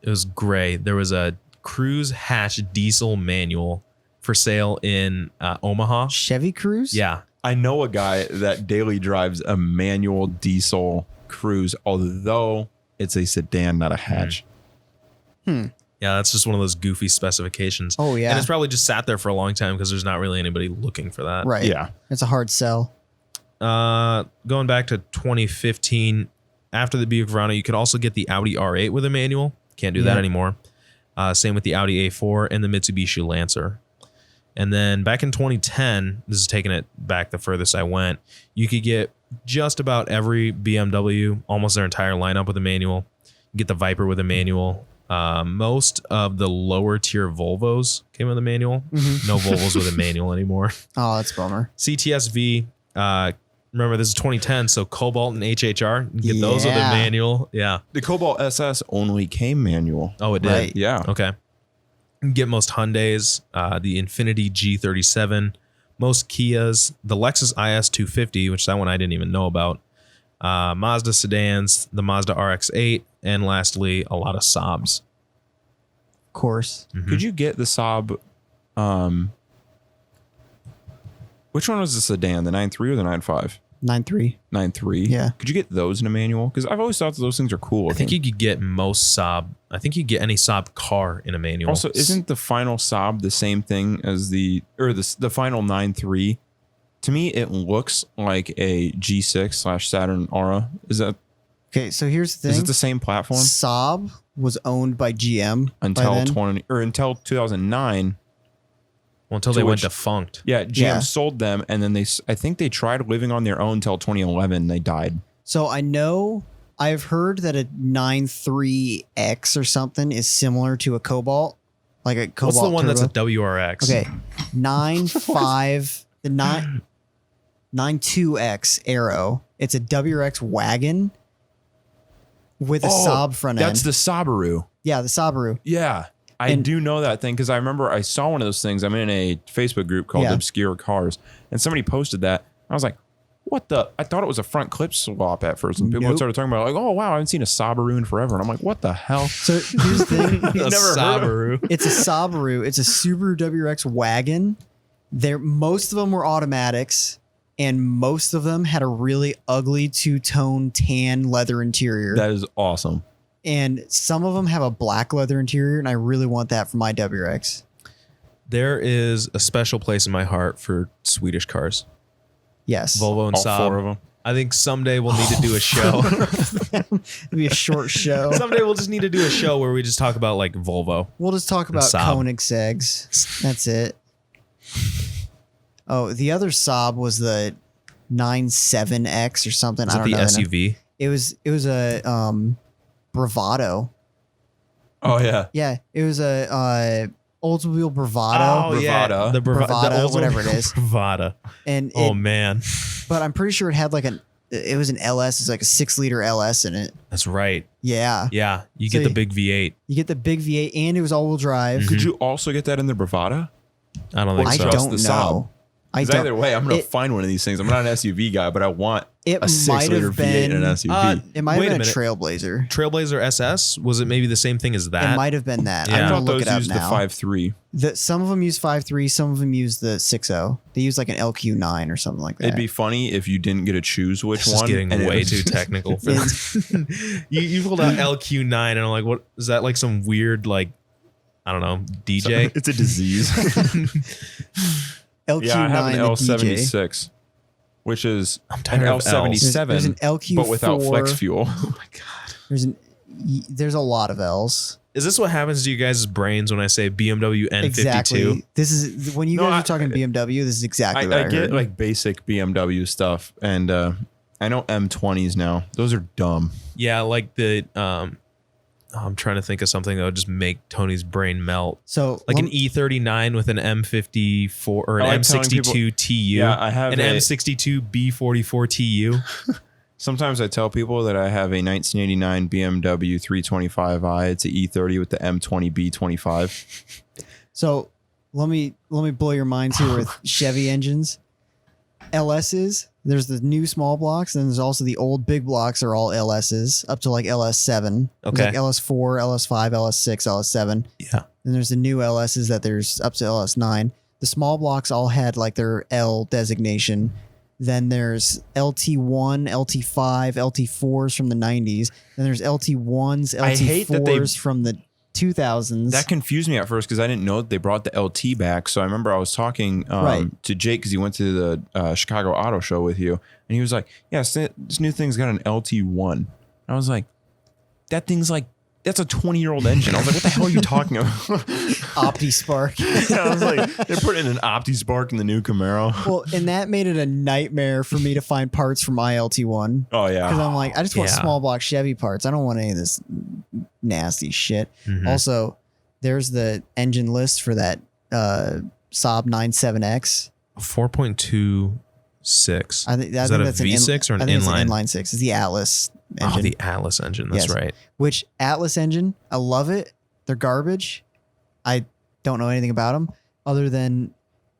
was gray. There was a Cruise hatch diesel manual for sale in Omaha. Chevy Cruise? Yeah. I know a guy that daily drives a manual diesel Cruise, although it's a sedan, not a hatch. Yeah, that's just one of those goofy specifications. Oh, yeah. And it's probably just sat there for a long time because there's not really anybody looking for that. Right. Yeah. It's a hard sell. Going back to 2015, after the Buick Verano, you could also get the Audi R8 with a manual. Can't do that anymore. Same with the Audi A4 and the Mitsubishi Lancer. And then back in 2010, this is taking it back the furthest I went, you could get just about every BMW, almost their entire lineup with a manual. You get the Viper with a manual. Most of the lower tier Volvos came with a manual. No Volvos with a manual anymore. Oh, that's a bummer. CTS-V, remember this is 2010, so Cobalt and HHR, you get those with a manual. Yeah. The Cobalt SS only came manual. Oh, it did? Right. Yeah. Okay. You get most Hyundais, the Infiniti G37, most Kias, the Lexus IS250, which that one I didn't even know about, Mazda sedans, the Mazda RX-8, and lastly, a lot of Saabs. Of course. Could you get the Saab? Which one was the sedan? The 9.3 or the 9.5? 9.3. 9.3. Yeah. Could you get those in a manual? Because I've always thought that those things are cool. I think you could get most Saab. I think you could get any Saab car in a manual. Also, isn't the final Saab the same thing as the final 9.3? To me, it looks like a G6 / Saturn Aura. Is that Okay, so here's the thing. is it the same platform? Saab was owned by GM Until 2009. well, until they went defunct. Yeah, GM sold them, and then I think they tried living on their own until 2011. They died. So I've heard that a 9.3X or something is similar to a Cobalt, like a Cobalt. What's the one Turbo. that's a WRX? Okay, 9.5, the 9.2X Aero. It's a WRX wagon with a Saab front end. That's the Subaru. Yeah, the Subaru. Yeah. I do know that thing because I remember I saw one of those things. I'm in a Facebook group called Obscure Cars, and somebody posted that. I was like, what the? I thought it was a front clip swap at first. And people started talking about like, oh, wow, I haven't seen a Subaru in forever. And I'm like, what the hell? So here's the thing. A Subaru. It's a Subaru. It's a Subaru WRX wagon. Most of them were automatics, and most of them had a really ugly two-tone tan leather interior. That is awesome. And some of them have a black leather interior, and I really want that for my WRX. There is a special place in my heart for Swedish cars. Yes. Volvo and All Saab. 4 of them. I think someday we'll need to do a show. It'll be a short show. Someday we'll just need to do a show where we just talk about like Volvo. We'll just talk about Saab. Koenigsegg's. That's it. Oh, the other Saab was the 97X or something. Is I it don't the know. SUV? It was a Bravado. Oh, yeah. Yeah, it was a Oldsmobile Bravado. Bravada. The Bravada, old whatever it is. Bravada. And Man. but I'm pretty sure it had it was an LS. It's like a 6-liter LS in it. That's right. Yeah. Yeah. You So get the big V8. You get the big V8 and it was all-wheel drive. Could you also get that in the Bravada? I don't think I so. Just don't the know. I don't. Either way, I'm going to find one of these things. I'm not an SUV guy, but I want It a 6-liter might have V8 in an been. SUV. It might Wait a have been a minute. Trailblazer. Trailblazer SS? Was it maybe the same thing as that? It might have been that. Yeah. I'm I gonna thought look those it up used now. the 5.3. Some of them use 5.3. Some of them use the 6.0. They use like an LQ9 or something like that. It'd be funny if you didn't get to choose which This is one. getting and it way was- too technical for this. you pulled out LQ9 and I'm like, what is that, like some weird like I don't know, DJ? It's a disease. LQ9 Yeah, I have an the DJ. L76, which is I'm an tired of L77, There's an LQ4. but without flex fuel. Oh my god. There's a lot of L's. Is this what happens to you guys' brains when I say BMW N52? Exactly. This is when you No, guys are talking BMW. This is exactly what I I get heard. like basic BMW stuff, and I know M20s now. Those are dumb. Yeah, like the I'm trying to think of something that would just make Tony's brain melt. So Like lem- an E39 with an M54 or an I like telling M62 people- TU. Yeah, I have an a- M62 B44 TU. Sometimes I tell people that I have a 1989 BMW 325i. It's an E30 with the M20 B25. So let me blow your minds here with Chevy engines. LSs, there's the new small blocks, and there's also the old big blocks are all LSs up to like LS7. There's Okay. like LS4, LS5, LS6, LS7. Yeah. And there's the new LSs that there's up to LS9. The small blocks all had like their L designation. Then there's LT1, LT5, LT4s from the 90s. Then there's LT1s, I hate that they- LT4s from the 2000s. That confused me at first because I didn't know that they brought the LT back. So I remember I was talking Right. to Jake because he went to the Chicago Auto Show with you. And he was like, yeah, this new thing's got an LT1. I was like, that thing's like that's a 20-year-old engine. I was like, what the hell are you talking about? OptiSpark. Yeah, I was like, they're putting an OptiSpark in the new Camaro. Well, and that made it a nightmare for me to find parts for my LT1. Oh, yeah. Because I'm like, I just want Yeah. small block Chevy parts. I don't want any of this nasty shit. Mhm. Also, there's the engine list for that Saab 97X. 4.26. I Is that a V6 or an I think it's inline? an inline 6. It's the Atlas engine. Oh, the Atlas engine. That's Yes. right. Which Atlas engine, I love it. They're garbage. I don't know anything about them other than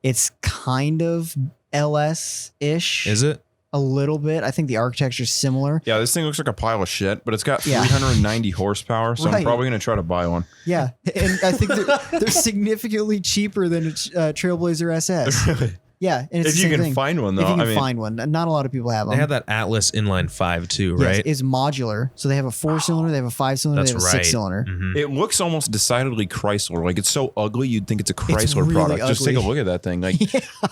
it's kind of LS-ish. Is it? A little bit. I think the architecture's similar. Yeah, this thing looks like a pile of shit, but it's got Yeah. 390 horsepower, so I'm Right. probably going to try to buy one. Yeah. And I think they're significantly cheaper than a Trailblazer SS. Yeah. And it's If the you same can thing. find one, though. If you can I mean, find one. Not a lot of people have them. They have that Atlas inline 5 too, Yes, right? it's modular. So they have a 4-cylinder, they have a 5-cylinder, That's they have a right. 6-cylinder. Mhm. it looks almost decidedly Chrysler. Like, it's so ugly, you'd think it's a It's Chrysler really product. Just take a ugly. look at that thing. Like,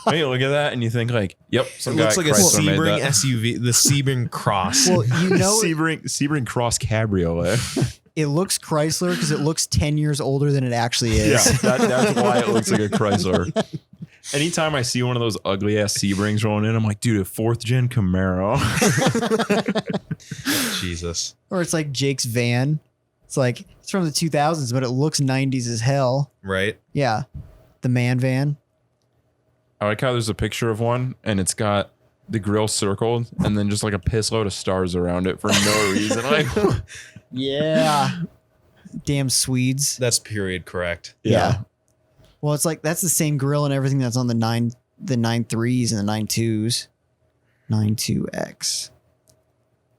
when you look at that and you think, like, yep, some It guy looks like at a Chrysler made Sebring that. SUV, the Sebring Cross. Well, you know, Sebring Cross Cabriolet. it looks Chrysler because it looks 10 years older than it actually is. Yeah, that's why it looks like a Chrysler. Anytime I see one of those ugly ass Sebrings rolling in, I'm like, dude, a 4th gen Camaro. Jesus. Or it's like Jake's van. It's like, it's from the 2000s, but it looks 90s as hell. Right? Yeah. The man van. I like how there's a picture of one and it's got the grill circled and then just like a piss load of stars around it for no reason. Like, Yeah. Damn Swedes. That's period correct. Yeah. Well, it's like that's the same grill and everything that's on the 9.3s and the 9.2s. 9.2X.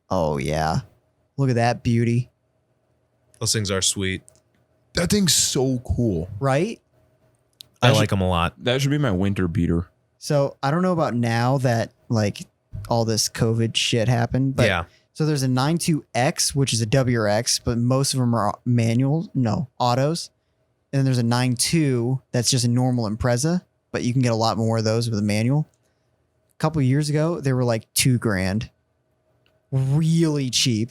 Oh yeah. Look at that beauty. Those things are sweet. That thing's so cool. Right? I like them a lot. That should be my winter beater. So I don't know about now that like all this COVID shit happened, but Yeah. so there's a 9.2X, which is a WRX, but most of them are autos. And then there's a 9.2 that's just a normal Impreza, but you can get a lot more of those with a manual. A couple of years ago, they were like $2,000. Really cheap.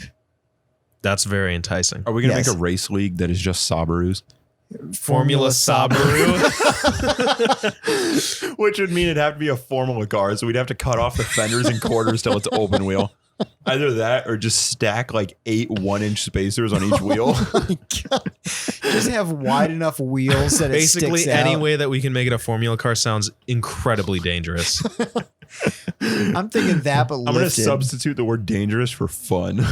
That's very enticing. Are we going to Yes. make a race league that is just Sabarus? Formula Subaru. Which would mean it'd have to be a Formula car, so we'd have to cut off the fenders and quarters till it's open wheel. Either that or just stack like 8 1-inch spacers on each wheel. Oh my God. Just have wide enough wheels that it Basically, sticks out. any way that we can make it a formula car sounds incredibly dangerous. I'm thinking that, but I'm going to lifted. substitute the word dangerous for fun.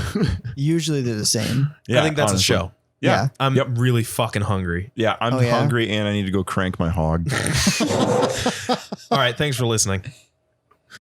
Usually they're the same. I think that's honestly. a show. Yeah. I'm Yep. really fucking hungry. Yeah, I'm Oh, yeah? hungry and I need to go crank my hog. All right. Thanks for listening.